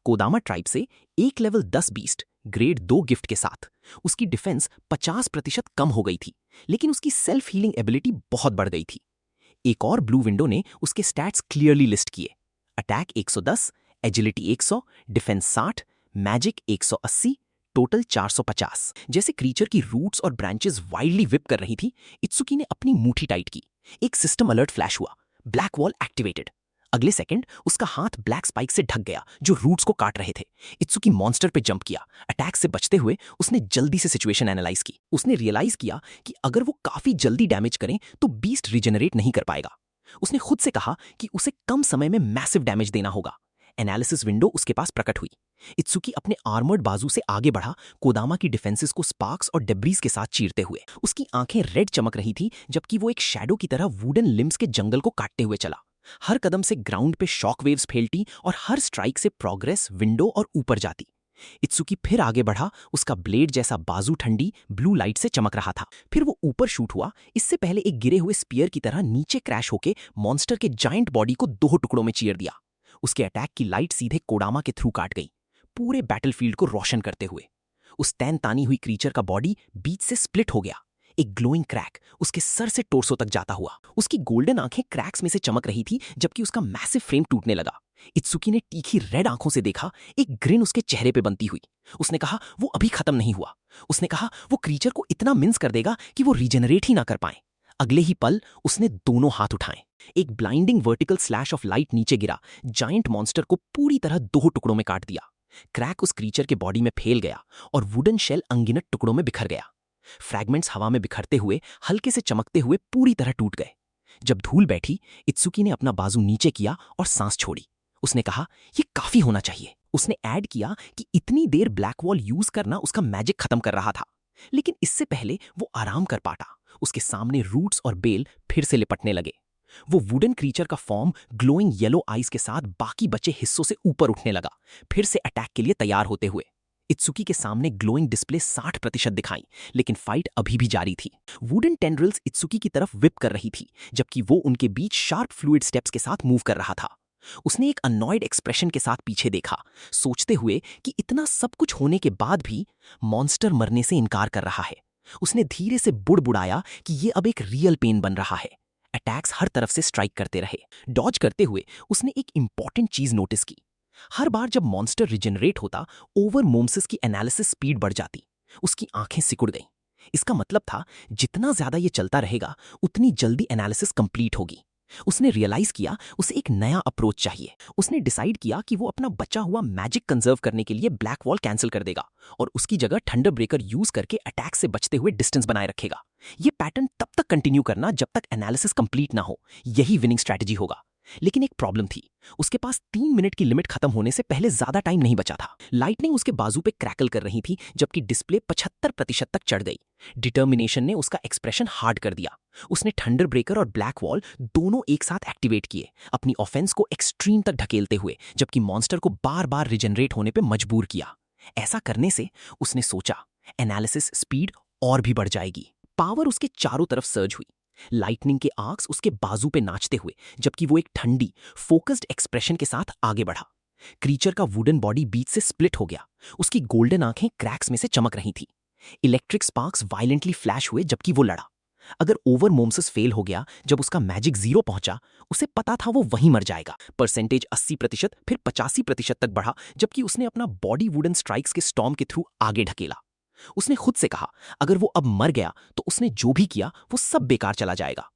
कोदामा ट्राइब से एक लेवल 10 बीस्ट ग्रेड 2 गिफ्ट के साथ। उसकी डिफेंस 50% कम हो गई थी, लेकिन उसकी सेल्फ हीलिंग एबिलिटी बहुत बढ़ गई थी। एक और ब्लू विंडो ने उसके स्टैट्स क्लियरली लिस्ट किए। Attack 110, agility 100, defence 60, magic 180, total 450। जैसे क्रीचर की रूट्स और ब्रांचेस वाइल्डली विप कर रही थी, इत्सुकी ने अपनी मुट्ठी टाइट की। एक सिस्टम अलर्ट फ्लैश हुआ, ब्लैक वॉल एक्टिवेटेड। अगले सेकंड उसका हाथ ब्लैक स्पाइक से ढक गया जो रूट्स को काट रहे थे। इत्सुकी मॉन्स्टर पे जंप किया। अटैक से बचते हुए उसने जल्दी से सिचुएशन एनालाइज की। उसने रियलाइज किया कि अगर वो काफी जल्दी डैमेज करें तो बीस्ट रिजेनरेट नहीं कर पाएगा। उसने खुद से कहा कि उसे कम समय में मैसिव डैमेज देना होगा। एनालिसिस विंडो उसके पास प्रकट हुई। इत्सुकी अपने आर्मर्ड बाजू से आगे बढ़ा, कोदामा की डिफेंसेस को स्पार्क्स और डेब्रीज के साथ चीरते हुए। उसकी आंखें रेड चमक रही थी जबकि वो एक शैडो की तरह वुडन लिम्स के जंगल को काटते हुए चला। हर कदम से ग्राउंड पे शॉक वेव्स फैलती और हर स्ट्राइक से प्रोग्रेस विंडो और ऊपर जाती। इत्सुकी फिर आगे बढ़ा, उसका ब्लेड जैसा बाजू ठंडी ब्लू लाइट से चमक रहा था। फिर वो ऊपर शूट हुआ, इससे पहले एक गिरे हुए स्पीयर की तरह नीचे क्रैश होके मॉन्स्टर के जायंट बॉडी को 2 टुकड़ों में चीर दिया। उसके अटैक की लाइट सीधे कोडामा के थ्रू काट गई, पूरे बैटलफील्ड को रोशन करते हुए। उस तैन तानी हुई क्रीचर का बॉडी बीच से स्प्लिट हो गया, एक ग्लोइंग क्रैक उसके सर से टोर्सो तक जाता हुआ। उसकी गोल्डन आंखें क्रैक्स में से चमक रही थी जबकि उसका मैसिव फ्रेम टूटने लगा। इत्सुकी ने तीखी रेड आंखों से देखा, एक ग्रिन उसके चेहरे पे बनती हुई। उसने कहा वो अभी खत्म नहीं हुआ। उसने कहा वो क्रीचर को इतना मिन्स कर देगा कि वो रिजेनरेट ही ना कर पाए। अगले ही पल उसने दोनों हाथ उठाए, एक blinding vertical slash of light नीचे गिरा, जायंट मॉन्स्टर को पूरी तरह 2 टुकड़ों में काट दिया। क्रैक उस क्रीचर के बॉडी में फैल गया और वुडन शेल अनगिनत टुकड़ों में बिखर गया। फ्रैगमेंट्स हवा में बिखरते हुए हल्के से चमकते हुए पूरी तरह टूट गए। जब धूल बैठी, इत्सुकी ने अपना बाजू नीचे किया और सांस छोड़ी। उसने कहा ये काफी होना चाहिए। उसने ऐड किया कि इतनी देर ब्लैक वॉल यूज करना उसका मैजिक खत्म कर रहा था, लेकिन इससे पहले वो आराम कर पाता, उसके सामने रूट्स और बेल फिर से लिपटने लगे। वो वुडन क्रीचर का फॉर्म ग्लोइंग येलो आइज के साथ बाकी बचे हिस्सों से ऊपर उठने लगा, फिर से अटैक के लिए तैयार होते हुए। इत्सुकी के सामने ग्लोइंग डिस्प्ले 60% दिखाई, लेकिन फाइट अभी भी जारी थी। वुडन टेंड्रिल्स इत्सुकी की तरफ विप कर रही थी जबकि वो उनके बीच शार्प फ्लूइड स्टेप्स के साथ मूव कर रहा था। उसने एक अनॉयड एक्सप्रेशन के साथ पीछे देखा, सोचते हुए कि इतना सब कुछ होने के बाद भी मॉन्स्टर मरने से इनकार कर रहा है। उसने धीरे से बुड़बुड़ाया कि ये अब एक रियल पेन बन रहा है। अटैक्स हर तरफ से स्ट्राइक करते रहे। डॉज करते हुए उसने एक इंपॉर्टेंट चीज नोटिस की। हर बार जब मॉन्स्टर रिजेनरेट होता, ओवर मोम्सिस की एनालिसिस स्पीड बढ़ जाती। उसकी आंखें सिकुड़ गईं। इसका मतलब था जितना ज्यादा ये चलता रहेगा उतनी जल्दी एनालिसिस कंप्लीट होगी। उसने रियलाइज किया उसे एक नया अप्रोच चाहिए। उसने डिसाइड किया कि वो अपना बचा हुआ मैजिक कंजर्व करने के लिए ब्लैक वॉल कैंसिल कर देगा और उसकी जगह थंडर ब्रेकर यूज करके अटैक से बचते हुए डिस्टेंस बनाए रखेगा। ये पैटर्न तब तक कंटिन्यू करना जब तक एनालिसिस कंप्लीट ना हो, यही विनिंग स्ट्रैटेजी होगा। लेकिन एक प्रॉब्लम थी, उसके पास 3 मिनट की लिमिट खत्म होने से पहले ज्यादा टाइम नहीं बचा था। लाइटनिंग उसके बाजू पे क्रैकल कर रही थी जबकि डिस्प्ले 75% तक चढ़ गई। डिटर्मिनेशन ने उसका एक्सप्रेशन हार्ड कर दिया। उसने थंडर ब्रेकर और ब्लैक वॉल दोनों एक साथ एक्टिवेट किए, अपनी ऑफेंस को एक्सट्रीम तक ढकेलते हुए, जबकि मॉन्स्टर को बार बार रिजेनरेट होने पे मजबूर किया। ऐसा करने से उसने सोचा एनालिसिस स्पीड और भी बढ़ जाएगी। पावर उसके चारों तरफ सर्ज हुई। लाइटनिंग के आर्क्स उसके बाजू पे नाचते हुए, जबकि वो एक ठंडी फोकस्ड एक्सप्रेशन के साथ आगे बढ़ा। क्रीचर का वुडन बॉडी बीच से स्प्लिट हो गया। उसकी गोल्डन आंखें क्रैक्स में से चमक रही थी। इलेक्ट्रिक स्पार्क्स वायलेंटली फ्लैश हुए जबकि वो लड़ा। अगर ओवर मोम्सिस फेल हो गया, जब उसका मैजिक 0 पहुंचा, उसे पता था वो वहीं मर जाएगा। परसेंटेज 80% फिर 85% तक बढ़ा जबकि उसने अपना बॉडी वुडन स्ट्राइक्स के स्टॉर्म के थ्रू आगे ढकेला। उसने खुद से कहा अगर वो अब मर गया तो उसने जो भी किया वो सब बेकार चला जाएगा।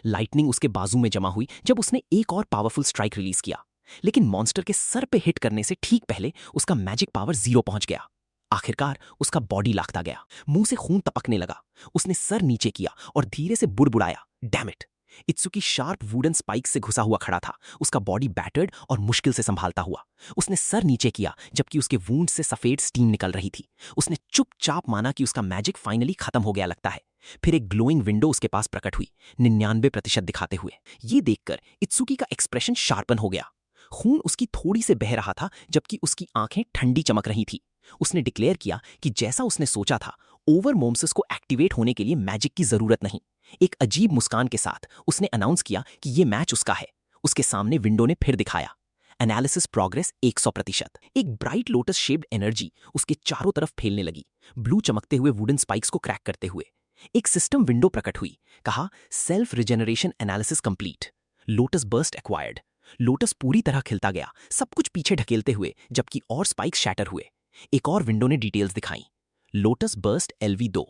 लाइटनिंग उसके बाजू में जमा हुई जब उसने एक और पावरफुल स्ट्राइक रिलीज किया, लेकिन मॉन्स्टर के सर पे हिट करने से ठीक पहले उसका मैजिक पावर 0 पहुंच गया। आखिरकार उसका बॉडी लाखता गया, मुंह से खून टपकने लगा। उसने सर नीचे किया और धीरे से बुड़बुड़ाया, damn it. Itsuki sharp wooden spike से घुसा हुआ खड़ा था, उसका बॉडी बैटर्ड और मुश्किल से संभालता हुआ। उसने सर नीचे किया जबकि उसके वूंड से सफेद स्टीम निकल रही थी। उसने चुपचाप माना कि उसका मैजिक फाइनली खत्म हो गया लगता है। फिर एक ग्लोइंग विंडो उसके पास प्रकट हुई, 99% दिखाते हुए। ये देखकर इत्सुकी का एक्सप्रेशन शार्पन हो गया। खून उसकी थोड़ी से बह रहा था जबकि उसकी आंखें ठंडी चमक रही थी। उसने डिक्लेयर किया कि जैसा उसने सोचा था, ओवरमोम्सिस को एक्टिवेट होने के लिए मैजिक की जरूरत नहीं। एक अजीब मुस्कान के साथ उसने अनाउंस किया कि ये मैच उसका है। उसके सामने विंडो ने फिर दिखाया, एनालिसिस प्रोग्रेस 100%। एक ब्राइट लोटस शेप्ड एनर्जी उसके चारों तरफ फैलने लगी, ब्लू चमकते हुए वुडन स्पाइक्स को क्रैक करते हुए। एक सिस्टम विंडो प्रकट हुई, कहा self regeneration analysis complete, lotus burst acquired. Lotus पूरी तरह खिलता गया, सब कुछ पीछे ढकेलते हुए, जबकि और स्पाइक्स शैटर हुए। एक और विंडो ने डिटेल्स दिखाई, lotus burst LV2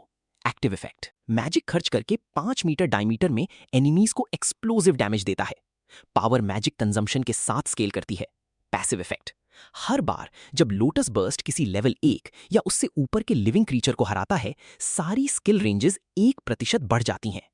active effect, magic खर्च करके 5 मीटर डायमीटर में एनिमीज को एक्सप्लोसिव डैमेज देता है। पावर मैजिक कंजम्पशन के साथ स्केल करती है। पैसिव इफेक्ट, हर बार जब लोटस बर्स्ट किसी लेवल 1 या उससे ऊपर के लिविंग क्रीचर को हराता है, सारी स्किल रेंजेस 1% बढ़ जाती हैं।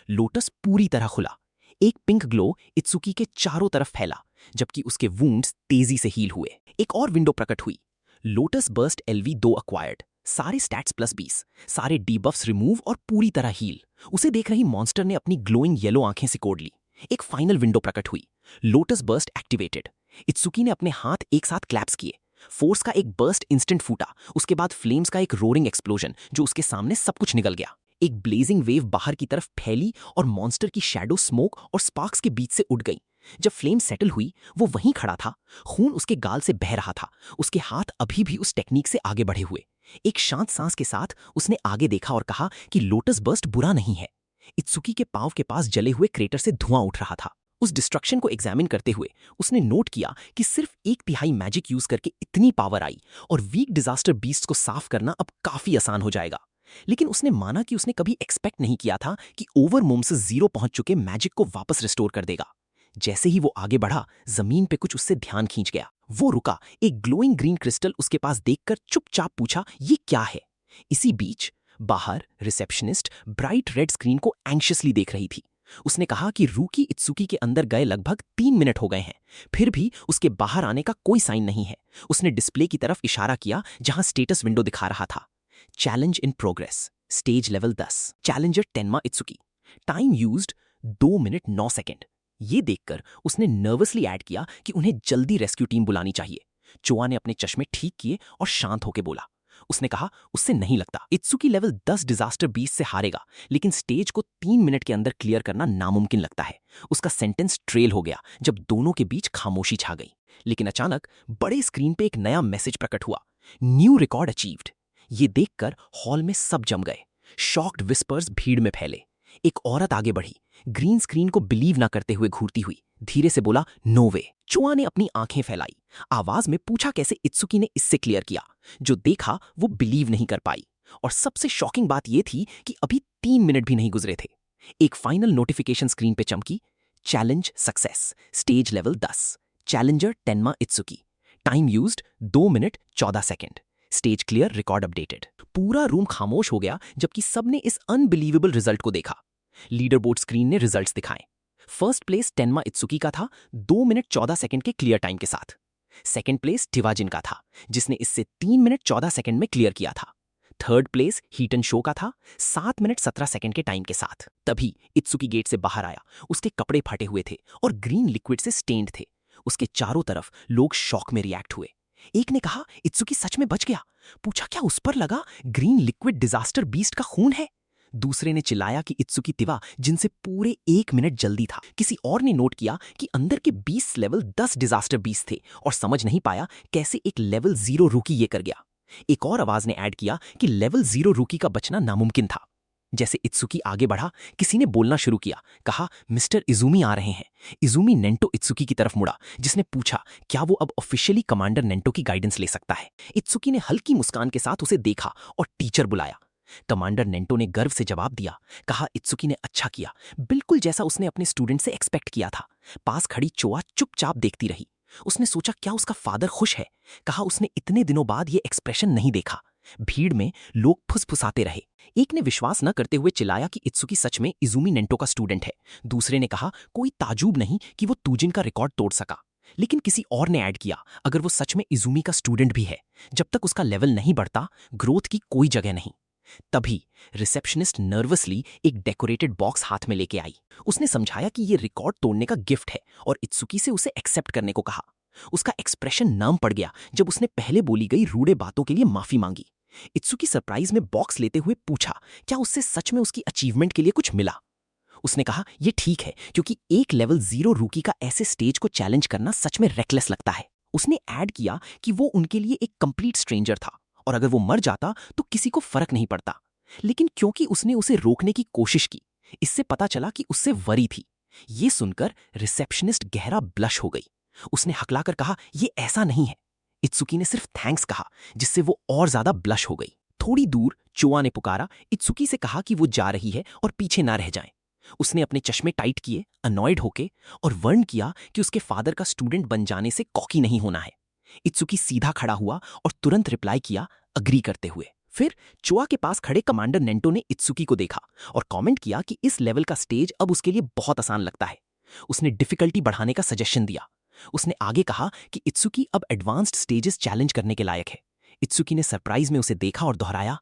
लोटस पूरी तरह खुला, एक पिंक ग्लो इत्सुकी के चारों तरफ फैला, जबकि उसके वुंड्स तेजी से हील हुए। एक और विंडो प्रकट हुई, लोटस बर्स्ट LV2 अक्वायर्ड, सारे स्टैट्स +20, सारे डीबफ्स रिमूव और पूरी तरह हील। उसे देख रही मॉन्स्टर ने अपनी ग्लोइंग येलो आंखें सिकोड़ ली। एक फाइनल विंडो प्रकट हुई, लोटस बर्स्ट एक्टिवेटेड। इत्सुकी ने अपने हाथ एक साथ क्लैप्स किए, फोर्स का एक बर्स्ट इंस्टेंट फूटा, उसके बाद फ्लेम्स का एक रोरिंग एक्सप्लोजन जो उसके सामने सब कुछ निगल गया। एक ब्लेजिंग वेव बाहर की तरफ फैली और मॉन्स्टर की शैडो स्मोक और स्पार्क्स के बीच से उड़ गई। जब फ्लेम सेटल हुई, वो वहीं खड़ा था, खून उसके गाल से बह रहा था, उसके हाथ अभी भी उस टेक्निक से आगे बढ़े हुए। एक शांत सांस के साथ उसने आगे देखा और कहा कि लोटस बर्स्ट बुरा नहीं है। इत्सुकी के पांव के पास जले हुए क्रेटर से धुआं उठ रहा था। उस डिस्ट्रक्शन को एग्जामिन करते हुए उसने नोट किया कि सिर्फ 1/3 मैजिक यूज करके इतनी पावर आई और वीक डिजास्टर बीस्ट को साफ करना अब काफी आसान हो जाएगा। लेकिन उसने माना कि उसने कभी एक्सपेक्ट नहीं किया था कि ओवरमोम्सिस 0 पहुंच चुके मैजिक को वापस रिस्टोर कर देगा। जैसे ही वो आगे बढ़ा, जमीन पे कुछ उससे ध्यान खींच गया। वो रुका, एक ग्लोइंग ग्रीन क्रिस्टल उसके पास देखकर चुपचाप पूछा, ये क्या है? इसी बीच बाहर रिसेप्शनिस्ट ब्राइट रेड स्क्रीन को एंग्शियसली देख रही थी। उसने कहा कि रूकी इत्सुकी के अंदर गए लगभग 3 मिनट हो गए हैं, फिर भी उसके बाहर आने का कोई साइन नहीं है। उसने डिस्प्ले की तरफ इशारा किया जहां स्टेटस विंडो दिखा रहा था, challenge in progress, stage level 10, challenger Tenma Itsuki, time used 2 minute 9 second. ये देखकर उसने नर्वसली ऐड किया कि उन्हें जल्दी रेस्क्यू टीम बुलानी चाहिए। चोआ ने अपने चश्मे ठीक किए और शांत होकर बोला। उसने कहा, उससे नहीं लगता इत्सुकी लेवल 10 डिजास्टर बीस्ट से हारेगा, लेकिन स्टेज को 3 मिनट के अंदर क्लियर करना नामुमकिन लगता है। उसका सेंटेंस ट्रेल हो गया जब दोनों के बीच खामोशी छा गई। लेकिन अचानक बड़े स्क्रीन पे एक नया मैसेज प्रकट हुआ, न्यू रिकॉर्ड अचीव्ड। ये देखकर हॉल में सब जम गए। शॉक्ड विस्पर्स भीड़ में फैले। एक औरत आगे बढ़ी, ग्रीन स्क्रीन को बिलीव ना करते हुए घूरती हुई, धीरे से बोला, नो वे। चुआ ने अपनी आंखें फैलाई, आवाज में पूछा कैसे इत्सुकी ने इससे क्लियर किया। जो देखा वो बिलीव नहीं कर पाई। और सबसे शॉकिंग बात यह थी कि अभी 3 मिनट भी नहीं गुजरे थे। एक फाइनल नोटिफिकेशन स्क्रीन पे चमकी, challenge success, stage level 10, challenger Tenma Itsuki, time used 2 minute 14 second, stage clear, record updated. पूरा रूम खामोश हो गया जबकि सबने इस अनबिलीवेबल रिजल्ट को देखा। लीडर बोर्ड स्क्रीन ने रिजल्ट्स दिखाए। फर्स्ट प्लेस टेन्मा इत्सुकी का था 2 मिनट 14 सेकंड के क्लियर टाइम के साथ। सेकंड प्लेस टिवाजिन का था जिसने इससे 3 मिनट 14 सेकंड में क्लियर किया था। थर्ड प्लेस हीटन शो का था 7 मिनट 17 सेकंड के टाइम के साथ। तभी इत्सुकी गेट से बाहर आया, उसके कपड़े फटे हुए थे और ग्रीन लिक्विड से स्टेन्ड थे। उसके चारों तरफ लोग शॉक में रिएक्ट हुए। एक ने कहा, इत्सुकी सच में बच गया। पूछा, क्या उस पर लगा ग्रीन लिक्विड डिजास्टर बीस्ट का खून है? दूसरे ने चिल्लाया कि इत्सुकी तिवा जिनसे पूरे 1 मिनट जल्दी था। किसी और ने नोट किया कि अंदर के 20 लेवल 10 डिजास्टर बीस्ट थे और समझ नहीं पाया कैसे एक लेवल 0 रूकी ये कर गया। एक और आवाज ने ऐड किया कि लेवल 0 रूकी का बचना नामुमकिन था। जैसे इत्सुकी आगे बढ़ा, किसी ने बोलना शुरू किया, कहा, मिस्टर इजुमी आ रहे हैं। इजुमी नेंटो इत्सुकी की तरफ मुड़ा, जिसने पूछा, क्या वो अब ऑफिशियली कमांडर नेंटो की गाइडेंस ले सकता है? इत्सुकी ने हल्की मुस्कान के साथ उसे देखा और टीचर बुलाया। कमांडर नेंटो ने गर्व से जवाब दिया, कहा, इत्सुकी ने अच्छा किया, बिल्कुल जैसा उसने अपने स्टूडेंट से एक्सपेक्ट किया था। पास खड़ी चोआ चुपचाप देखती रही। उसने सोचा, क्या उसका फादर खुश है? कहा, उसने इतने दिनों बाद ये एक्सप्रेशन नहीं देखा। भीड़ में लोग फुसफुसाते रहे। एक ने विश्वास न करते हुए चिल्लाया कि इत्सुकी सच में इजुमी नेंटो का स्टूडेंट है। दूसरे ने कहा कोई ताजुब नहीं कि वो तूजिन का रिकॉर्ड तोड़ सका। लेकिन किसी और ने ऐड किया अगर वो सच में इजुमी का स्टूडेंट भी है, जब तक उसका लेवल नहीं बढ़ता ग्रोथ की कोई जगह नहीं। तभी रिसेप्शनिस्ट नर्वसली एक डेकोरेटेड बॉक्स हाथ में लेके आई। उसने समझाया कि ये रिकॉर्ड तोड़ने का गिफ्ट है और इत्सुकी से उसे एक्सेप्ट करने को कहा। उसका एक्सप्रेशन नाम पड़ गया जब उसने पहले बोली गई रूढ़े बातों के लिए माफी मांगी। इत्सुकी सरप्राइज में बॉक्स लेते हुए पूछा क्या उससे सच में उसकी अचीवमेंट के लिए कुछ मिला। उसने कहा ये ठीक है क्योंकि एक लेवल 0 रूकी का ऐसे स्टेज को चैलेंज करना सच में रेकलेस लगता है। उसने ऐड किया कि वो उनके लिए एक कंप्लीट स्ट्रेंजर था और अगर वो मर जाता तो किसी को फर्क नहीं पड़ता। लेकिन क्योंकि उसने उसे रोकने की कोशिश की, इससे पता चला कि उससे वरी थी। ये सुनकर रिसेप्शनिस्ट गहरा ब्लश हो गई। उसने हकलाकर कहा ये ऐसा नहीं है। इत्सुकी ने सिर्फ थैंक्स कहा जिससे वो और ज्यादा ब्लश हो गई। थोड़ी दूर चोआ ने पुकारा, इत्सुकी से कहा कि वो जा रही है और पीछे ना रह जाएं। उसने अपने चश्मे टाइट किए अनॉयड होके और वर्न किया कि उसके फादर का स्टूडेंट बन जाने से कॉकी नहीं होना है। इत्सुकी सीधा खड़ा हुआ और तुरंत रिप्लाई किया अग्री करते हुए। फिर चोआ के पास खड़े कमांडर नेंटो ने इत्सुकी को देखा और कमेंट किया कि इस लेवल का स्टेज अब उसके लिए बहुत आसान लगता है। उसने डिफिकल्टी बढ़ाने का सजेशन दिया। उसने आगे कहा कि इत्सुकी अब एडवांस्ड स्टेजेस चैलेंज करने के लायक है। इत्सुकी ने सरप्राइज में उसे देखा और दोहराया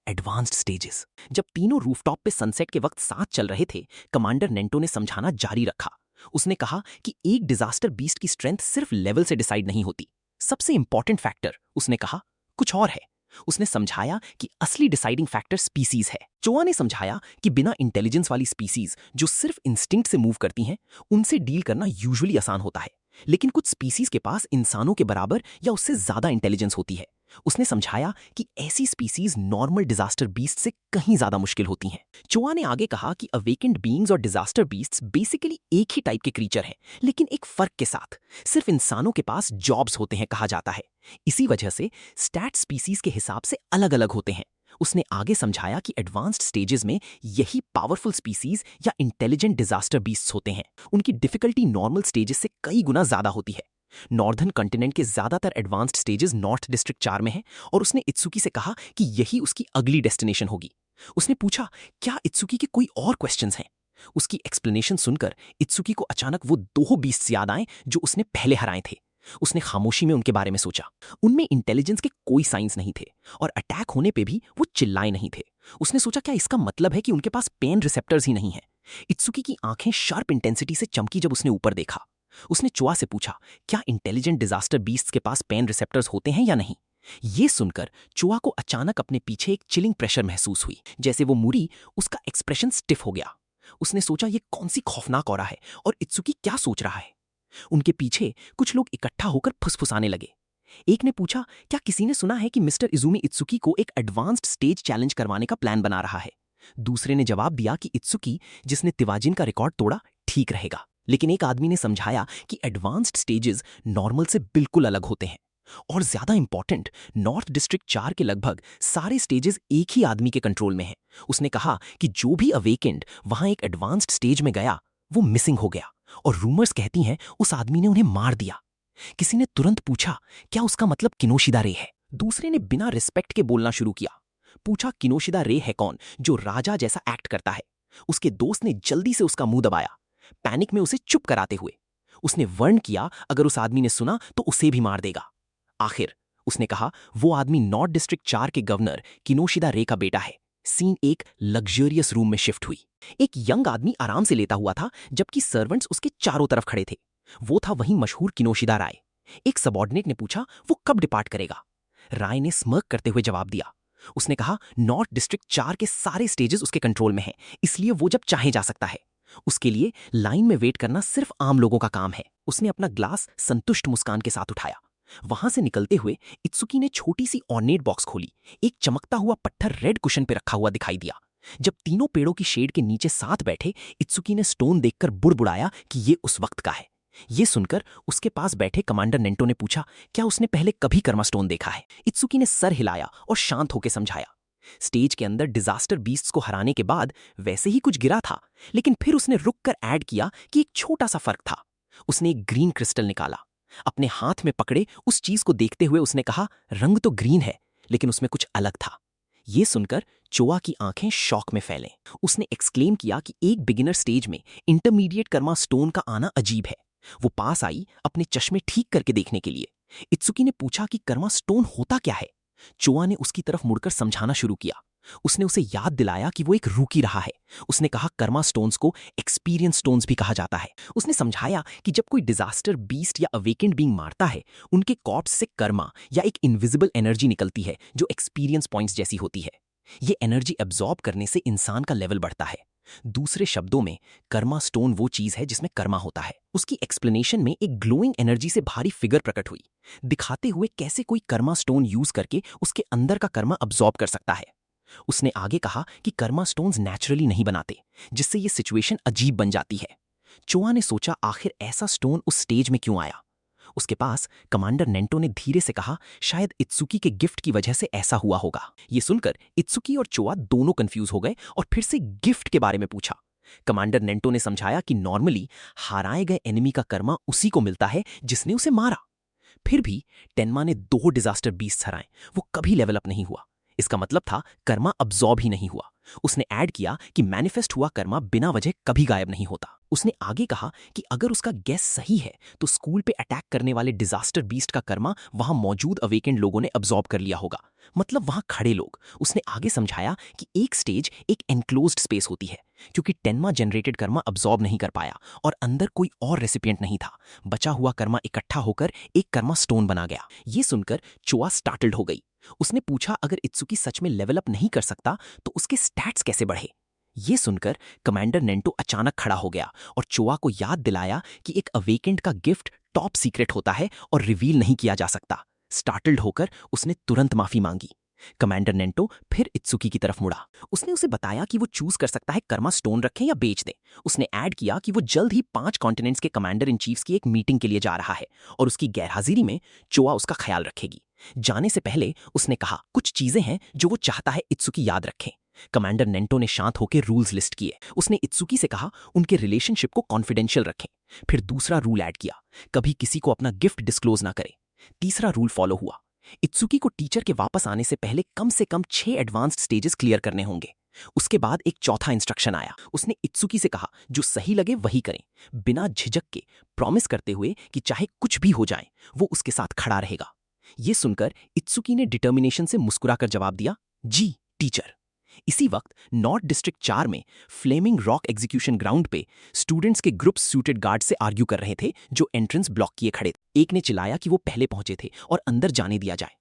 एडवांस्ड स्टेजेस। जब तीनों रूफटॉप पे सनसेट के वक्त साथ चल रहे थे, कमांडर नेंटो ने समझाना जारी रखा। उसने कहा कि एक डिजास्टर बीस्ट की स्ट्रेंथ सिर्फ लेवल से डिसाइड नहीं होती। सबसे इंपॉर्टेंट फैक्टर, उसने कहा, कुछ और है। उसने समझाया कि असली डिसाइडिंग फैक्टर स्पीसीज है। चोआ ने समझाया कि बिना इंटेलिजेंस वाली स्पीसीज जो सिर्फ इंस्टिंक्ट से मूव करती हैं, उनसे डील करना यूजुअली आसान होता है। लेकिन कुछ स्पीसीज के पास इंसानों के बराबर या उससे ज्यादा इंटेलिजेंस होती है। उसने समझाया कि ऐसी स्पीसीज नॉर्मल डिजास्टर बीस्ट से कहीं ज्यादा मुश्किल होती हैं। चोआ ने आगे कहा कि अवेकेंड बीइंग्स और डिजास्टर बीस्ट्स बेसिकली एक ही टाइप के क्रीचर हैं, लेकिन एक फर्क के साथ, सिर्फ इंसानों के पास जॉब्स होते हैं कहा जाता है। इसी वजह से स्टैट स्पीसीज के हिसाब से अलग अलग होते हैं। उसने आगे समझाया कि एडवांस्ड स्टेजेस में यही पावरफुल स्पीसीज या इंटेलिजेंट डिजास्टर बीस्ट्स होते हैं। उनकी डिफिकल्टी नॉर्मल स्टेजेस से कई गुना ज्यादा होती है। नॉर्दर्न कॉन्टिनेंट के ज्यादातर एडवांस्ड स्टेजेस नॉर्थ डिस्ट्रिक्ट 4 में हैं और उसने इत्सुकी से कहा कि यही उसकी अगली डेस्टिनेशन होगी। उसने पूछा क्या इत्सुकी के कोई और क्वेश्चंस हैं। उसकी एक्सप्लेनेशन सुनकर इत्सुकी को अचानक वो 2 बीस्ट्स याद आए जो उसने पहले हराए थे। उसने खामोशी में उनके बारे में सोचा। उनमें इंटेलिजेंस के कोई साइंस नहीं थे और अटैक होने पे भी वो चिल्लाए नहीं थे। उसने सोचा क्या इसका मतलब है कि उनके पास पेन रिसेप्टर्स ही नहीं है। इत्सुकी की आंखें शार्प इंटेंसिटी से चमकी जब उसने ऊपर देखा। उसने चोआ से पूछा क्या इंटेलिजेंट डिजास्टर बीस्ट्स के पास पेन रिसेप्टर्स होते हैं या नहीं। ये सुनकर चोआ को अचानक अपने पीछे एक चिलिंग प्रेशर महसूस हुई। जैसे वो मुड़ी, उसका एक्सप्रेशन स्टिफ हो गया। उसने सोचा ये कौन सी खौफनाक औरा है और इत्सुकी क्या सोच रहा है। उनके पीछे कुछ लोग इकट्ठा होकर फुसफुसाने लगे। एक ने पूछा क्या किसी ने सुना है कि मिस्टर इजुमी इत्सुकी को एक एडवांस्ड स्टेज चैलेंज करवाने का प्लान बना रहा है। दूसरे ने जवाब दिया कि इत्सुकी जिसने तिवाजिन का रिकॉर्ड तोड़ा ठीक रहेगा। लेकिन एक आदमी ने समझाया कि एडवांस्ड स्टेजेस नॉर्मल से बिल्कुल अलग होते हैं और ज्यादा इंपॉर्टेंट, नॉर्थ डिस्ट्रिक्ट 4 के लगभग सारे स्टेजेस एक ही आदमी के कंट्रोल में हैं। उसने कहा कि जो भी अवेकेंड वहां एक एडवांस्ड स्टेज में गया वो मिसिंग हो गया और रूमर्स कहती हैं उस आदमी ने उन्हें मार दिया। किसी ने तुरंत पूछा क्या उसका मतलब किनोशिदा रे है। दूसरे ने बिना रिस्पेक्ट के बोलना शुरू किया। पूछा किनोशिदा रे है कौन जो राजा जैसा एक्ट करता है। उसके दोस्त ने जल्दी से उसका मुंह दबाया, पैनिक में उसे चुप कराते हुए। उसने वर्न किया अगर उस आदमी ने सुना तो उसे भी मार देगा। आखिर उसने कहा वो आदमी नॉर्थ डिस्ट्रिक्ट 4 के गवर्नर किनोशिदा रे का बेटा है। सीन एक लग्जरियस रूम में शिफ्ट हुई। एक यंग आदमी आराम से लेता हुआ था जबकि सर्वेंट्स उसके चारों तरफ खड़े थे। वो था वही मशहूर किनोशिदा राय। एक सबॉर्डिनेट ने पूछा वो कब डिपार्ट करेगा। राय ने स्मर्क करते हुए जवाब दिया। उसने कहा नॉर्थ डिस्ट्रिक्ट 4 के सारे स्टेजेस उसके कंट्रोल में हैं, इसलिए वो जब चाहे जा सकता है। उसके लिए लाइन में वेट करना सिर्फ आम लोगों का काम है। उसने अपना ग्लास संतुष्ट मुस्कान के साथ उठाया। वहां से निकलते हुए इत्सुकी ने छोटी सी ऑर्नेट बॉक्स खोली। एक चमकता हुआ पत्थर रेड कुशन पे रखा हुआ दिखाई दिया। जब तीनों पेड़ों की शेड के नीचे साथ बैठे, इत्सुकी ने स्टोन देखकर बुड़बुड़ाया कि ये उस वक्त का है। ये सुनकर उसके पास बैठे कमांडर नेंटो ने पूछा क्या उसने पहले कभी कर्मा स्टोन देखा है। इत्सुकी ने सर हिलाया और शांत होकर समझाया स्टेज के अंदर डिजास्टर बीस्ट्स को हराने के बाद वैसे ही कुछ गिरा था, लेकिन फिर उसने रुककर ऐड किया कि एक छोटा सा फर्क था। उसने एक ग्रीन क्रिस्टल निकाला। अपने हाथ में पकड़े उस चीज को देखते हुए उसने कहा रंग तो ग्रीन है लेकिन उसमें कुछ अलग था। ये सुनकर चोआ की आंखें शॉक में फैलें। उसने एक्सक्लेम किया कि एक बिगिनर स्टेज में इंटरमीडिएट कर्मा स्टोन का आना अजीब है। वो पास आई अपने चश्मे ठीक करके देखने के लिए। इत्सुकी ने पूछा कि कर्मा स्टोन होता क्या है। चोआ ने उसकी तरफ मुड़कर समझाना शुरू किया। उसने उसे याद दिलाया कि वो एक रूकी रहा है। उसने कहा कर्मा स्टोन्स को एक्सपीरियंस स्टोन्स भी कहा जाता है। उसने समझाया कि जब कोई डिजास्टर बीस्ट या अवेकेंड बीइंग मारता है, उनके कॉर्प्स से कर्मा या एक इनविजिबल एनर्जी निकलती है जो एक्सपीरियंस पॉइंट्स जैसी होती है। ये एनर्जी एब्जॉर्ब करने से इंसान का लेवल बढ़ता है। दूसरे शब्दों में, कर्मा स्टोन वो चीज है जिसमें कर्मा होता है। उसकी एक्सप्लेनेशन में एक ग्लोइंग एनर्जी से भारी फिगर प्रकट हुई, दिखाते हुए कैसे कोई कर्मा स्टोन यूज करके उसके अंदर का कर्मा अब्जॉर्ब कर सकता है। उसने आगे कहा कि कर्मा स्टोन्स नेचुरली नहीं बनाते, जिससे ये सिचुएशन अजीब बन जाती है। चोआ ने सोचा आखिर ऐसा स्टोन उस स्टेज में क्यों आया। उसके पास कमांडर नेंटो ने धीरे से कहा, शायद इत्सुकी के गिफ्ट की वजह से ऐसा हुआ होगा। ये सुनकर इत्सुकी और चोआ दोनों कंफ्यूज हो गए और फिर से गिफ्ट के बारे में पूछा। कमांडर नेंटो ने समझाया कि नॉर्मली हाराए गए एनिमी का कर्मा उसी को मिलता है जिसने उसे मारा। फिर भी टेन्मा ने 2 डिजास्टर बीस्ट हराए, वो कभी लेवल अप नहीं हुआ। इसका मतलब था कर्मा अब्जॉर्ब ही नहीं हुआ। उसने ऐड किया कि मैनिफेस्ट हुआ कर्मा बिना वजह कभी गायब नहीं होता। उसने आगे कहा कि अगर उसका गेस सही है तो स्कूल पे अटैक करने वाले डिजास्टर बीस्ट का कर्मा वहां मौजूद अवेकेंड लोगों ने अब्जॉर्ब कर लिया होगा, मतलब वहां खड़े लोग। उसने आगे समझाया कि एक स्टेज एक एनक्लोज्ड स्पेस होती है, क्योंकि टेन्मा जनरेटेड कर्मा अब्जॉर्ब नहीं कर पाया और अंदर कोई और रेसिपिएंट नहीं था। बचा हुआ कर्मा इकट्ठा होकर एक कर्मा स्टोन बना गया। ये सुनकर चोआ स्टार्टल्ड हो गई। उसने पूछा अगर इत्सुकी सच में लेवल अप नहीं कर सकता तो उसके स्टैट्स कैसे बढ़े। ये सुनकर कमांडर नेंटो अचानक खड़ा हो गया और चोआ को याद दिलाया कि एक अवेकेंड का गिफ्ट टॉप सीक्रेट होता है और रिवील नहीं किया जा सकता। स्टार्टल्ड होकर उसने तुरंत माफी मांगी। कमांडर नेंटो फिर इत्सुकी की तरफ मुड़ा। उसने उसे बताया कि वो चूज कर सकता है कर्मा स्टोन रखें या बेच दे। उसने ऐड किया कि वो जल्द ही 5 कॉन्टिनेंट्स के कमांडर इन चीफ्स की एक मीटिंग के लिए जा रहा है और उसकी गैरहाजिरी में चोआ उसका ख्याल रखेगी। जाने से पहले उसने कहा कुछ चीजें हैं जो वो चाहता है इत्सुकी याद रखें। कमांडर नेंटो ने शांत होकर रूल्स लिस्ट किए। उसने इत्सुकी से कहा उनके रिलेशनशिप को कॉन्फिडेंशियल रखें। फिर दूसरा रूल ऐड किया, कभी किसी को अपना गिफ्ट डिस्क्लोज ना करे। तीसरा रूल फॉलो हुआ, इत्सुकी को टीचर के वापस आने से कम 6 एडवांस्ड स्टेजेस क्लियर करने होंगे। उसके बाद एक चौथा इंस्ट्रक्शन आया। उसने इत्सुकी से कहा जो सही लगे वही करें, बिना झिझक के, प्रॉमिस करते हुए कि चाहे कुछ भी हो जाए वो उसके साथ खड़ा रहेगा। ये सुनकर इत्सुकी ने डिटर्मिनेशन से मुस्कुराकर जवाब दिया, जी टीचर। इसी वक्त नॉर्थ डिस्ट्रिक्ट 4 में फ्लेमिंग रॉक एग्जीक्यूशन ग्राउंड पे स्टूडेंट्स के ग्रुप सूटेड गार्ड से आर्ग्यू कर रहे थे जो एंट्रेंस ब्लॉक किए खड़े थे। एक ने चिल्लाया कि वो पहले पहुंचे थे और अंदर जाने दिया जाए।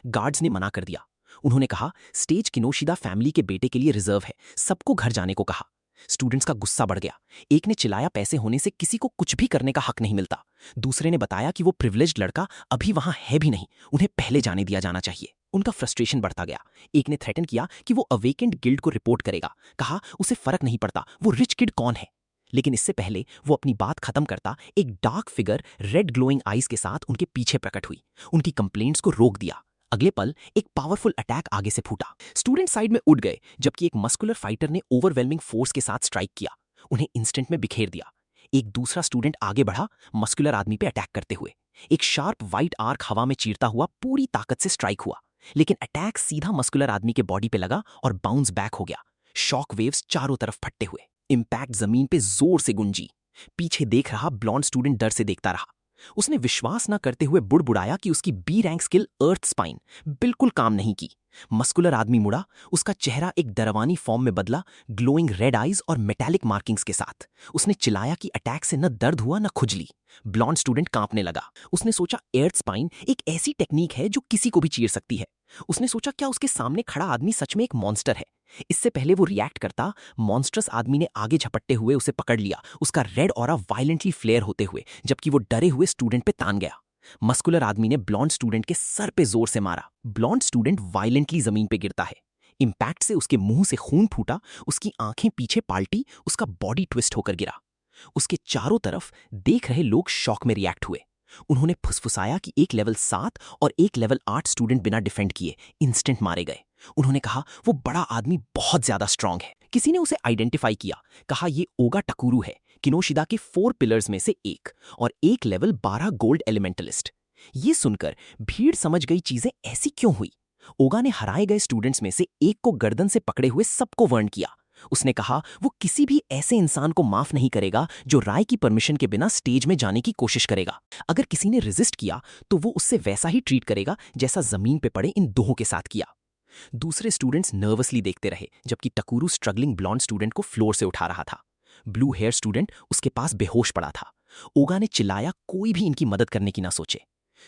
गार्ड्स ने मना कर दिया। उन्होंने कहा स्टेज किनोशिदा फैमिली के बेटे के लिए रिजर्व है, सबको घर जाने को कहा। स्टूडेंट्स का गुस्सा बढ़ गया। एक ने चिल्लाया पैसे होने से किसी को कुछ भी करने का हक नहीं मिलता। दूसरे ने बताया कि वो प्रिविलेज्ड लड़का अभी वहां है भी नहीं, उन्हें पहले जाने दिया जाना चाहिए। उनका फ्रस्ट्रेशन बढ़ता गया। एक ने थ्रेटन किया कि वो अवेकेंड गिल्ड को रिपोर्ट करेगा। कहा उसे फर्क नहीं पड़ता वो रिच किड कौन है। लेकिन इससे पहले वो अपनी बात खत्म करता, एक dark figure red glowing eyes के साथ उनके पीछे प्रकट हुई। उनकी कंप्लेंट्स को रोक दिया। अगले पल एक पावरफुल अटैक आगे से फूटा। स्टूडेंट साइड में उड़ गए, जबकि एक मस्कुलर फाइटर ने ओवरवेलमिंग फोर्स के साथ स्ट्राइक किया, उन्हें इंस्टेंट में बिखेर दिया। एक दूसरा स्टूडेंट आगे बढ़ा, मस्कुलर आदमी पे अटैक करते हुए। एक शार्प व्हाइट आर्क हवा में चीरता हुआ पूरी ताकत से स्ट्राइक हुआ, लेकिन अटैक सीधा मस्कुलर आदमी के बॉडी पे लगा और बाउंस बैक हो गया। शॉक वेव्स चारों तरफ फटते हुए। इंपैक्ट जमीन पे जोर से गुंजी। पीछे देख रहा ब्लॉन्ड स्टूडेंट डर से देखता रहा। उसने विश्वास न करते हुए बुड़बुड़ाया कि उसकी बी रैंक स्किल अर्थ स्पाइन बिल्कुल काम नहीं की। मस्कुलर आदमी मुड़ा, उसका चेहरा एक डरवानी फॉर्म में बदला, ग्लोइंग रेड आइज और मेटालिक मार्किंग्स के साथ। उसने चिल्लाया कि अटैक से न दर्द हुआ न खुजली। ब्लॉन्ड स्टूडेंट कांपने लगा। उसने सोचा एर्थ स्पाइन एक ऐसी टेक्निक है जो किसी को भी चीर सकती है। उसने सोचा क्या उसके सामने खड़ा आदमी सच में एक मॉन्स्टर है। इससे पहले वो रिएक्ट करता, मॉन्स्ट्रस आदमी ने आगे झपटते हुए उसे पकड़ लिया, उसका रेड ऑरा वायलेंटली फ्लेयर होते हुए, जबकि वो डरे हुए स्टूडेंट पे तान गया। मस्कुलर आदमी ने ब्लॉन्ड स्टूडेंट के सर पे जोर से मारा। ब्लॉन्ड स्टूडेंट वायलेंटली जमीन पे गिरता है। इंपैक्ट से उसके मुंह से खून फूटा, उसकी आंखें पीछे पाल्टी, उसका बॉडी ट्विस्ट होकर गिरा। उसके चारों तरफ देख रहे लोग शॉक में रिएक्ट हुए। उन्होंने फुसफुसाया कि एक लेवल 7 और एक लेवल 8 स्टूडेंट बिना डिफेंड किए इंस्टेंट मारे गए। उन्होंने कहा वो बड़ा आदमी बहुत ज्यादा स्ट्रांग है। किसी ने उसे आइडेंटिफाई किया, कहा ये ओगा टकुरू है, किनोशिदा के 4 पिलर्स में से एक, और एक लेवल 12 गोल्ड एलिमेंटलिस्ट। ये सुनकर भीड़ समझ गई चीजें ऐसी क्यों हुई। ओगा ने हराए गए स्टूडेंट्स में से एक को गर्दन से पकड़े हुए सबको वार्न किया। उसने कहा वो किसी भी ऐसे इंसान को माफ नहीं करेगा जो राय की परमिशन के बिना स्टेज में जाने की कोशिश करेगा। अगर किसी ने रेजिस्ट किया तो वो उससे वैसा ही ट्रीट करेगा जैसा जमीन पे पड़े इन दोहों के साथ किया। दूसरे स्टूडेंट्स नर्वसली देखते रहे जबकि टकुरू स्ट्रगलिंग ब्लॉन्ड स्टूडेंट को फ्लोर से उठा रहा था। ब्लू हेयर स्टूडेंट उसके पास बेहोश पड़ा था। ओगा ने चिल्लाया, कोई भी इनकी मदद करने की ना सोचे।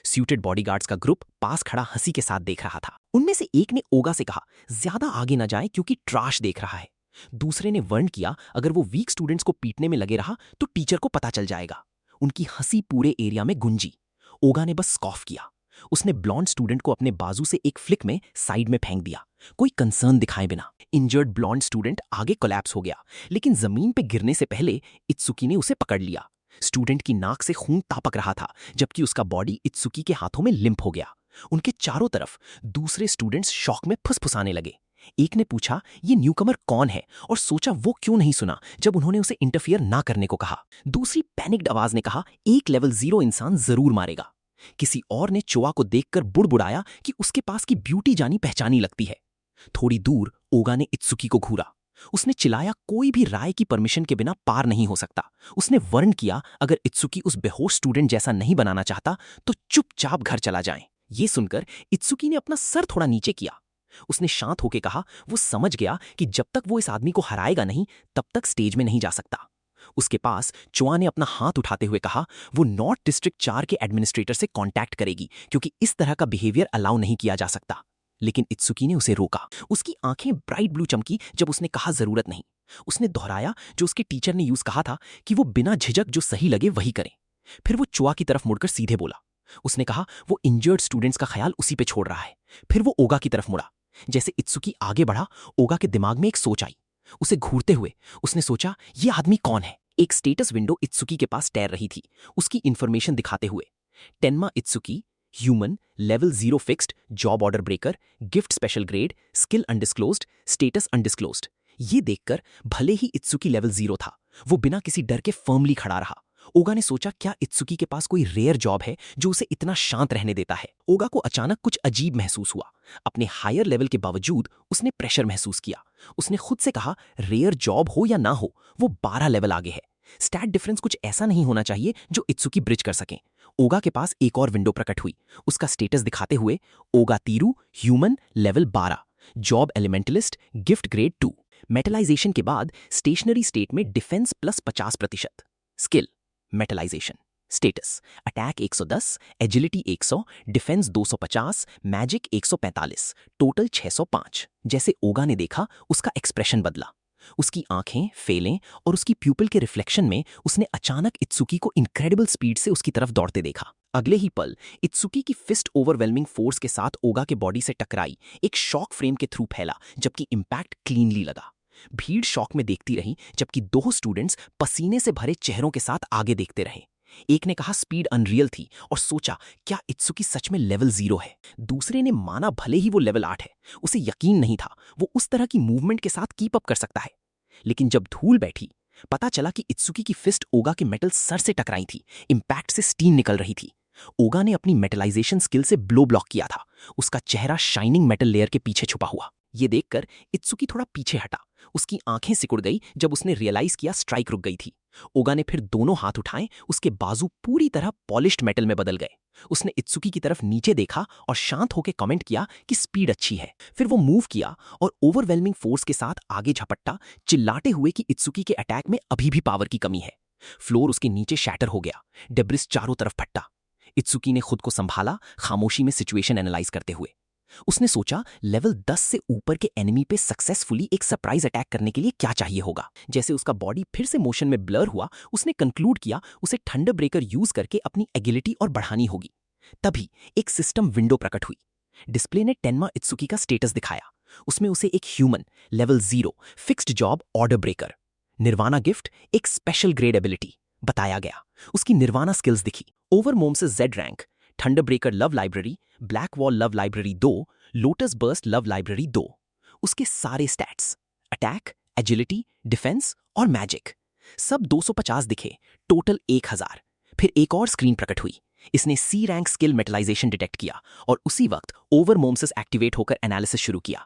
स्यूटेड बॉडीगार्ड्स का ग्रुप पास खड़ा हंसी के साथ देख रहा था। उनमें से एक ने ओगा से कहा, ज्यादा आगे ना जाए क्योंकि ट्राश देख रहा है। दूसरे ने वार्न किया, अगर वो वीक स्टूडेंट्स को पीटने में लगे रहा तो टीचर को पता चल जाएगा। उनकी हंसी पूरे एरिया में गुंजी। ओगा ने बस स्कॉफ किया। उसने ब्लॉन्ड स्टूडेंट को अपने बाजू से एक फ्लिक में साइड में फेंक दिया, कोई कंसर्न दिखाए बिना। इंजर्ड ब्लॉन्ड स्टूडेंट आगे कोलैप्स हो गया, लेकिन जमीन पे गिरने से पहले इत्सुकी ने उसे पकड़ लिया। स्टूडेंट की नाक से खून तापक रहा था जबकि उसका बॉडी इत्सुकी के हाथों में लिम्प हो गया। उनके चारों तरफ दूसरे स्टूडेंट्स शॉक में फुसफुसाने लगे। एक ने पूछा, ये न्यूकमर कौन है, और सोचा वो क्यों नहीं सुना जब उन्होंने उसे इंटरफियर ना करने को कहा। दूसरी पैनिक्ड आवाज ने कहा, एक लेवल 0 इंसान जरूर मारेगा। किसी और ने चोआ को देखकर बुड़बुड़ाया कि उसके पास की ब्यूटी जानी पहचानी लगती है। थोड़ी दूर ओगा ने इत्सुकी को घूरा। उसने चिल्लाया, कोई भी राय की परमिशन के बिना पार नहीं हो सकता। उसने वार्न किया, अगर इत्सुकी उस बेहोश स्टूडेंट जैसा नहीं बनाना चाहता तो चुपचाप घर चला जाए। ये सुनकर इत्सुकी ने अपना सर थोड़ा नीचे किया। उसने शांत होकर कहा, वो समझ गया कि जब तक वो इस आदमी को हराएगा नहीं तब तक स्टेज में नहीं जा सकता। उसके पास चोआ ने अपना हाथ उठाते हुए कहा, वो नॉर्थ डिस्ट्रिक्ट 4 के एडमिनिस्ट्रेटर से कांटेक्ट करेगी क्योंकि इस तरह का बिहेवियर अलाउ नहीं किया जा सकता। लेकिन इत्सुकी ने उसे रोका। उसकी आंखें ब्राइट ब्लू चमकी जब उसने कहा, जरूरत नहीं। उसने दोहराया जो उसके टीचर ने यूज कहा था कि वो बिना झिझक जो सही लगे वही करें। फिर वो चोआ की तरफ मुड़कर सीधे बोला। उसने कहा, वो इंजर्ड स्टूडेंट्स का ख्याल उसी पे छोड़ रहा है। फिर वो ओगा की तरफ मुड़ा। जैसे इत्सुकी आगे बढ़ा, ओगा के दिमाग में एक सोच आई। उसे घूरते हुए उसने सोचा, ये आदमी कौन है। एक स्टेटस विंडो इत्सुकी के पास तैर रही थी, उसकी इंफॉर्मेशन दिखाते हुए। Tenma Itsuki, human, level 0 fixed, job order breaker, gift special grade, skill undisclosed, status undisclosed. ये देखकर भले ही इत्सुकी लेवल 0 था, वो बिना किसी डर के फर्मली खड़ा रहा। ओगा ने सोचा, क्या इत्सुकी के पास कोई रेयर जॉब है जो उसे इतना शांत रहने देता है। ओगा को अचानक कुछ अजीब महसूस हुआ। अपने हायर लेवल के बावजूद उसने प्रेशर महसूस किया। उसने खुद से कहा, रेयर जॉब हो या ना हो, वो 12 लेवल आगे है। स्टैट डिफरेंस कुछ ऐसा नहीं होना चाहिए जो इत्सुकी ब्रिज कर सके। ओगा के पास एक और विंडो प्रकट हुई, उसका स्टेटस दिखाते हुए, Oga Teru, human, level 12, job elementalist, gift grade 2। Metalization के बाद स्टेशनरी स्टेट में defence plus 50%, skill metalization, status attack 110, agility 100, defence 250, magic 145, total 605। जैसे ओगा ने देखा, उसका एक्सप्रेशन बदला। उसकी आंखें फेलें और उसकी प्यूपिल के रिफ्लेक्शन में उसने अचानक इत्सुकी को इनक्रेडिबल स्पीड से उसकी तरफ दौड़ते देखा। अगले ही पल इत्सुकी की फिस्ट ओवरवेलमिंग फोर्स के साथ ओगा के बॉडी से टकराई, एक शॉक फ्रेम के थ्रू फैला जबकि इंपैक्ट क्लीनली लगा। भीड़ शॉक में देखती रही जबकि 2 स्टूडेंट्स पसीने से भरे चेहरों के साथ आगे देखते रहे। एक ने कहा, स्पीड अनरियल थी, और सोचा, क्या इत्सुकी सच में लेवल 0 है। दूसरे ने माना, भले ही वो लेवल 8 है, उसे यकीन नहीं था वो उस तरह की मूवमेंट के साथ कीप अप कर सकता है। लेकिन जब धूल बैठी, पता चला कि इत्सुकी की फिस्ट ओगा के मेटल सर से टकराई थी। इंपैक्ट से स्टीम निकल रही थी। ओगा ने अपनी मेटलाइजेशन स्किल से ब्लो ब्लॉक किया था, उसका चेहरा शाइनिंग मेटल लेयर के पीछे छुपा हुआ। ये देखकर इत्सुकी थोड़ा पीछे हटा। उसकी आंखें सिकुड़ गई जब उसने रियलाइज किया स्ट्राइक रुक गई थी। ओगा ने फिर दोनों हाथ उठाए, उसके बाजू पूरी तरह पॉलिश्ड मेटल में बदल गए। उसने इत्सुकी की तरफ नीचे देखा और शांत होकर कमेंट किया कि स्पीड अच्छी है। फिर वो मूव किया और ओवरवेलमिंग फोर्स के साथ आगे झपट्टा, चिल्लाते हुए कि इत्सुकी के अटैक में अभी भी पावर की कमी है। फ्लोर उसके नीचे शैटर हो गया, डेब्रिस चारों तरफ फटा। इत्सुकी ने खुद को संभाला, खामोशी में सिचुएशन एनालाइज करते हुए। उसने सोचा, लेवल 10 से ऊपर के एनिमी पे सक्सेसफुली एक सरप्राइज अटैक करने के लिए क्या चाहिए होगा। जैसे उसका बॉडी फिर से मोशन में ब्लर हुआ, उसने कंक्लूड किया उसे थंडर ब्रेकर यूज करके अपनी एगिलिटी और बढ़ानी होगी। तभी एक सिस्टम विंडो प्रकट हुई। डिस्प्ले ने टेन्मा इत्सुकी का स्टेटस दिखाया। उसमें उसे एक human, level 0, fixed job order breaker, Nirvana gift, एक स्पेशल ग्रेड एबिलिटी बताया गया। उसकी निर्वाणा स्किल्स दिखी, ओवरमोम से Z rank, thunder breaker love library, black wall love library 2, lotus burst love library 2। उसके सारे स्टैट्स, अटैक, एजिलिटी, डिफेंस और मैजिक, सब 250 दिखे, टोटल 1000। फिर एक और स्क्रीन प्रकट हुई, इसने सी रैंक स्किल मेटलाइजेशन डिटेक्ट किया और उसी वक्त ओवरमोम्सिस एक्टिवेट होकर एनालिसिस शुरू किया।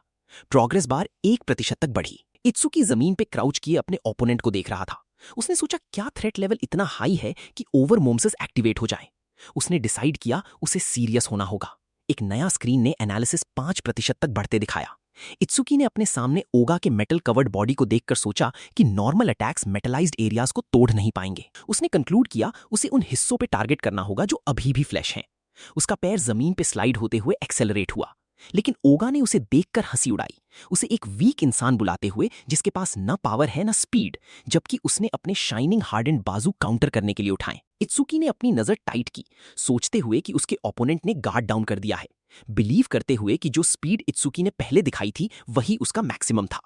प्रोग्रेस बार 1% तक बढ़ी। इत्सुकी जमीन पे क्राउच किए अपने ओपोनेंट को देख रहा था। उसने सोचा क्या थ्रेट लेवल इतना हाई है कि ओवरमोम्सिस एक्टिवेट हो जाए। उसने डिसाइड किया उसे सीरियस होना होगा। एक नया स्क्रीन ने एनालिसिस 5% तक बढ़ते दिखाया। इत्सुकी ने अपने सामने ओगा के मेटल कवर्ड बॉडी को देखकर सोचा कि नॉर्मल अटैक्स मेटलाइज्ड एरियाज को तोड़ नहीं पाएंगे। उसने कंक्लूड किया उसे उन हिस्सों पे टारगेट करना होगा जो अभी भी फ्लैश हैं। उसका पैर जमीन पे स्लाइड होते हुए एक्सेलरेट हुआ, लेकिन ओगा ने उसे देखकर हंसी उड़ाई, उसे एक वीक इंसान बुलाते हुए जिसके पास न पावर है न स्पीड, जबकि उसने अपने शाइनिंग हार्डेंड बाजू काउंटर करने के लिए उठाए। इत्सुकी ने अपनी नजर टाइट की, सोचते हुए कि उसके ओपोनेंट ने गार्ड डाउन कर दिया है, बिलीव करते हुए कि जो स्पीड इत्सुकी ने पहले दिखाई थी वही उसका मैक्सिमम था।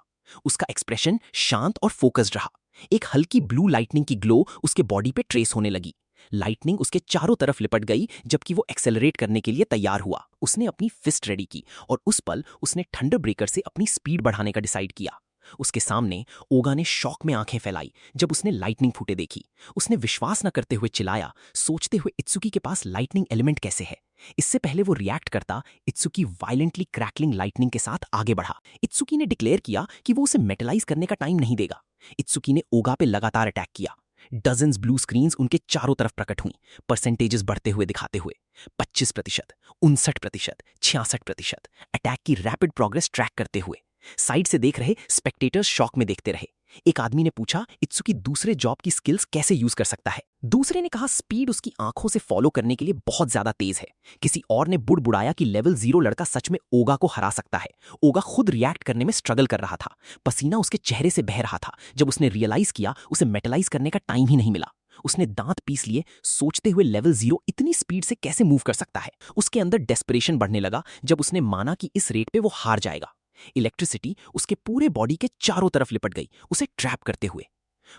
उसका एक्सप्रेशन शांत और फोकस्ड रहा। एक हल्की ब्लू लाइटनिंग की ग्लो उसके बॉडी पे ट्रेस होने लगी। लाइटनिंग उसके चारों तरफ लिपट गई जबकि वो एक्सेलरेट करने के लिए तैयार हुआ। उसने अपनी फिस्ट रेडी की और उस पल उसने थंडर ब्रेकर से अपनी स्पीड बढ़ाने का डिसाइड किया। उसके सामने ओगा ने शॉक में आंखें फैलाई जब उसने लाइटनिंग फूटे देखी। उसने विश्वास न करते हुए चिल्लाया, सोचते हुए इत्सुकी के पास लाइटनिंग एलिमेंट कैसे है। इससे पहले वो रिएक्ट करता, इत्सुकी वायलेंटली क्रैकलिंग लाइटनिंग के साथ आगे बढ़ा। इत्सुकी ने डिक्लेयर किया कि वो उसे मेटलाइज करने का टाइम नहीं देगा। इत्सुकी ने ओगा पे लगातार अटैक किया। डजन्स ब्लू स्क्रीन्स उनके चारों तरफ प्रकट हुई, परसेंटेजेस बढ़ते हुए दिखाते हुए 25%, 59%, 66%। अटैक की रैपिड प्रोग्रेस ट्रैक करते हुए साइड से देख रहे स्पेक्टेटर्स शॉक में देखते रहे। एक आदमी ने पूछा इत्सुकी दूसरे जॉब की स्किल्स कैसे यूज कर सकता है। दूसरे ने कहा स्पीड उसकी आंखों से फॉलो करने के लिए बहुत ज्यादा तेज है। किसी और ने बुड़बुड़ाया कि लेवल 0 लड़का सच में ओगा को हरा सकता है। ओगा खुद रिएक्ट करने में स्ट्रगल कर रहा था, पसीना उसके चेहरे से बह रहा था जब उसने रियलाइज किया उसे मेटलाइज करने का टाइम ही नहीं मिला। उसने दांत पीस लिए, सोचते हुए लेवल 0 इतनी स्पीड से कैसे मूव कर सकता है। उसके अंदर डेस्परेशन बढ़ने लगा जब उसने माना कि इस रेट पे वो हार जाएगा। इलेक्ट्रिसिटी उसके पूरे बॉडी के चारों तरफ लिपट गई, उसे ट्रैप करते हुए।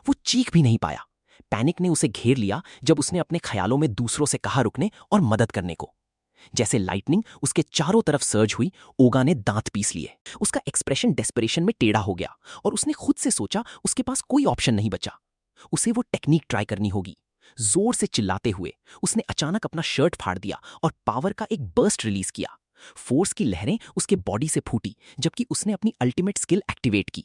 वो चीख भी नहीं पाया। पैनिक ने उसे घेर लिया जब उसने अपने ख्यालों में दूसरों से कहा रुकने और मदद करने को। जैसे लाइटनिंग उसके चारों तरफ सर्ज हुई, ओगा ने दांत पीस लिए। उसका एक्सप्रेशन डेस्परेशन में टेढ़ा हो गया और उसने खुद से सोचा उसके पास कोई ऑप्शन नहीं बचा। उसे वो टेक्निक ट्राई करनी होगी। जोर से चिल्लाते हुए उसने अचानक अपना शर्ट फाड़ दिया और पावर का एक बर्स्ट रिलीज किया। फोर्स की लहरें उसके बॉडी से फूटी जबकि उसने अपनी अल्टीमेट स्किल एक्टिवेट की।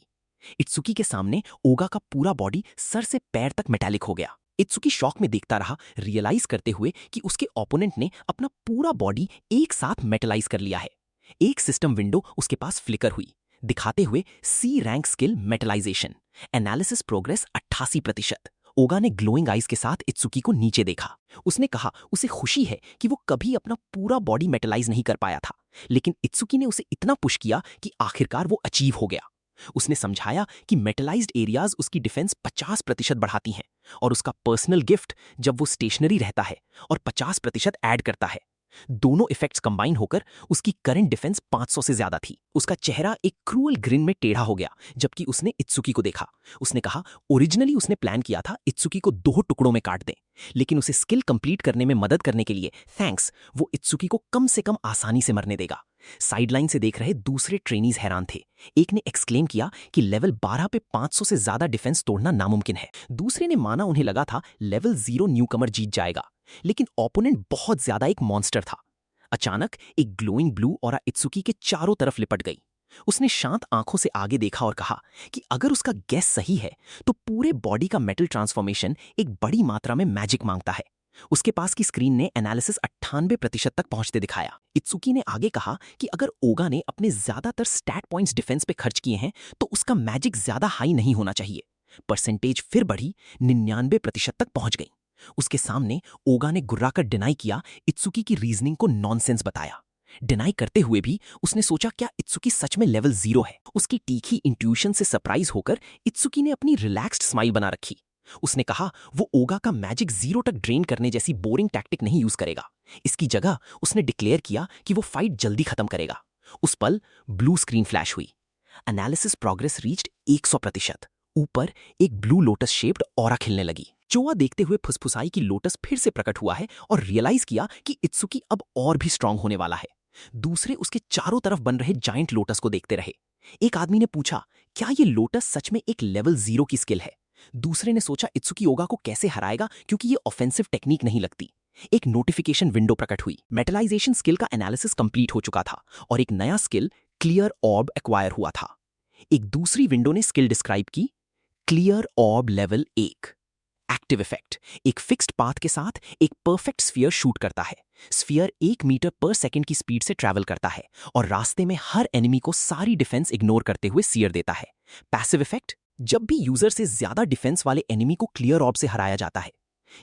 इत्सुकी के सामने ओगा का पूरा बॉडी सर से पैर तक मेटालिक हो गया। इत्सुकी शॉक में देखता रहा, रियलाइज करते हुए कि उसके ओपोनेंट ने अपना पूरा बॉडी एक साथ मेटलाइज कर लिया है। एक सिस्टम विंडो उसके पास फ्लिकर हुई, दिखाते हुए C rank skill metalization, analysis progress 88%। Oga ने ग्लोइंग आइज के साथ इत्सुकी को नीचे देखा। उसने कहा उसे खुशी है कि वो कभी अपना पूरा बॉडी मेटलाइज नहीं कर पाया था, लेकिन इत्सुकी ने उसे इतना पुश किया कि आखिरकार वो अचीव हो गया। उसने समझाया कि मेटलाइज्ड एरियाज उसकी डिफेंस 50% बढ़ाती हैं और उसका पर्सनल गिफ्ट जब वो स्टेशनरी रहता है और 50% ऐड करता है, दोनों इफेक्ट्स कंबाइन होकर उसकी करंट डिफेंस 500 से ज्यादा थी। उसका चेहरा एक क्रूअल ग्रिन में टेढ़ा हो गया जबकि उसने इत्सुकी को देखा। उसने कहा ओरिजिनली उसने प्लान किया था इत्सुकी को 2 टुकड़ों में काट दें, लेकिन उसे स्किल कंप्लीट करने में मदद करने के लिए थैंक्स, वो इत्सुकी को कम से कम आसानी से मरने देगा। साइडलाइन से देख रहे दूसरे ट्रेनीज हैरान थे। एक ने एक्सक्लेम किया कि लेवल 12 पे 500 से ज्यादा डिफेंस तोड़ना नामुमकिन है। दूसरे ने माना उन्हें लगा था लेवल 0 न्यूकमर जीत जाएगा, लेकिन ओपोनेंट बहुत ज्यादा एक मॉन्स्टर था। अचानक एक ग्लोइंग ब्लू ऑरा इत्सुकी के चारों तरफ लिपट गई। उसने शांत आंखों से आगे देखा और कहा कि अगर उसका गेस सही है तो पूरे बॉडी का मेटल ट्रांसफॉर्मेशन एक बड़ी मात्रा में मैजिक मांगता है। उसके पास की स्क्रीन ने एनालिसिस 98% तक पहुंचते दिखाया। इत्सुकी ने आगे कहा कि अगर ओगा ने अपने ज्यादातर स्टैट पॉइंट्स डिफेंस पे खर्च किए हैं तो उसका मैजिक ज्यादा हाई नहीं होना चाहिए। परसेंटेज फिर बढ़ी, 99% तक पहुंच गई। उसके सामने ओगा ने गुर्राकर डिनाई किया, इत्सुकी की रीजनिंग को नॉनसेंस बताया। डिनाई करते हुए भी उसने सोचा क्या इत्सुकी सच में लेवल 0 है। उसकी तीखी इंट्यूशन से सरप्राइज होकर इत्सुकी ने अपनी रिलैक्स्ड स्माइल बना रखी। उसने कहा वो ओगा का मैजिक 0 तक ड्रेन करने जैसी बोरिंग टैक्टिक नहीं यूज करेगा। इसकी जगह उसने डिक्लेयर किया कि वो फाइट जल्दी खत्म करेगा। उस पल ब्लू स्क्रीन फ्लैश हुई। Analysis progress reached 100%। ऊपर एक ब्लू लोटस शेप्ड ऑरा खिलने लगी। चोआ देखते हुए फुसफुसाई की लोटस फिर से प्रकट हुआ है और रियलाइज किया कि इत्सुकी अब और भी स्ट्रांग होने वाला है। दूसरे उसके चारों तरफ बन रहे जाइंट लोटस को देखते रहे। एक आदमी ने पूछा क्या ये लोटस सच में एक लेवल 0 की स्किल है। दूसरे ने सोचा इत्सुकी ओगा को कैसे हराएगा क्योंकि ये ऑफेंसिव टेक्निक नहीं लगती। एक नोटिफिकेशन विंडो प्रकट हुई। मेटलाइजेशन स्किल का एनालिसिस कंप्लीट हो चुका था और एक नया स्किल क्लियर ऑर्ब एक्वायर हुआ था। एक दूसरी विंडो ने स्किल डिस्क्राइब की, क्लियर ऑर्ब लेवल 1। एक्टिव इफेक्ट, एक फिक्स्ड पाथ के साथ एक परफेक्ट स्फीयर शूट करता है। स्फीयर 1 मीटर पर सेकंड की स्पीड से ट्रैवल करता है और रास्ते में हर एनिमी को सारी डिफेंस इग्नोर करते हुए सीयर देता है। पैसिव इफेक्ट, जब भी यूजर से ज्यादा डिफेंस वाले एनिमी को क्लियर ऑर्ब से हराया जाता है।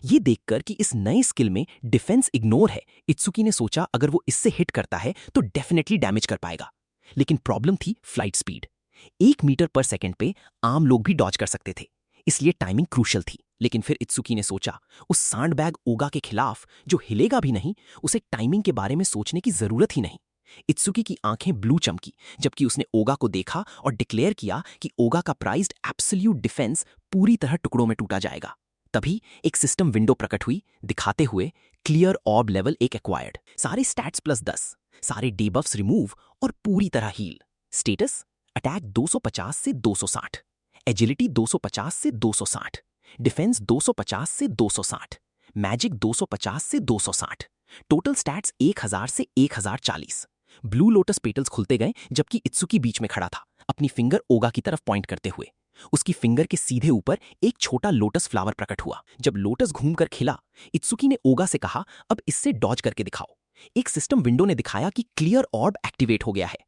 ये देखकर कि इस नए स्किल में डिफेंस इग्नोर है, इत्सुकी ने सोचा अगर वो इससे हिट करता है तो डेफिनेटली डैमेज कर पाएगा। लेकिन प्रॉब्लम थी फ्लाइट स्पीड। 1 मीटर पर सेकंड पे आम लोग भी डॉज कर सकते थे, इसलिए टाइमिंग क्रूशल थी। लेकिन फिर इत्सुकी ने सोचा उस सांडबैग ओगा के खिलाफ जो हिलेगा भी नहीं, उसे टाइमिंग के बारे में सोचने की जरूरत ही नहीं। इत्सुकी की आंखें ब्लू चमकी जबकि उसने ओगा को देखा और डिक्लेयर किया कि ओगा का प्राइज्ड एब्सोल्यूट डिफेंस पूरी तरह टुकड़ों में टूटा जाएगा। तभी एक सिस्टम विंडो प्रकट हुई दिखाते हुए क्लियर ऑर्ब लेवल 1 एक्वायर्ड। सारे स्टैट्स +10, सारे डीबफ्स रिमूव और पूरी तरह हील। स्टेटस अटैक 250 से 260, एजिलिटी 250 से 260, डिफेंस 250 से 260, मैजिक 250 से 260, टोटल स्टैट्स 1000 से 1040। ब्लू लोटस पेटल्स खुलते गए जबकि इत्सुकी बीच में खड़ा था, अपनी फिंगर ओगा की तरफ पॉइंट करते हुए। उसकी फिंगर के सीधे ऊपर एक छोटा लोटस फ्लावर प्रकट हुआ। जब लोटस घूमकर खिला, इत्सुकी ने ओगा से कहा अब इससे डॉज करके दिखाओ। एक सिस्टम विंडो ने दिखाया कि क्लियर ऑर्ब एक्टिवेट हो गया है।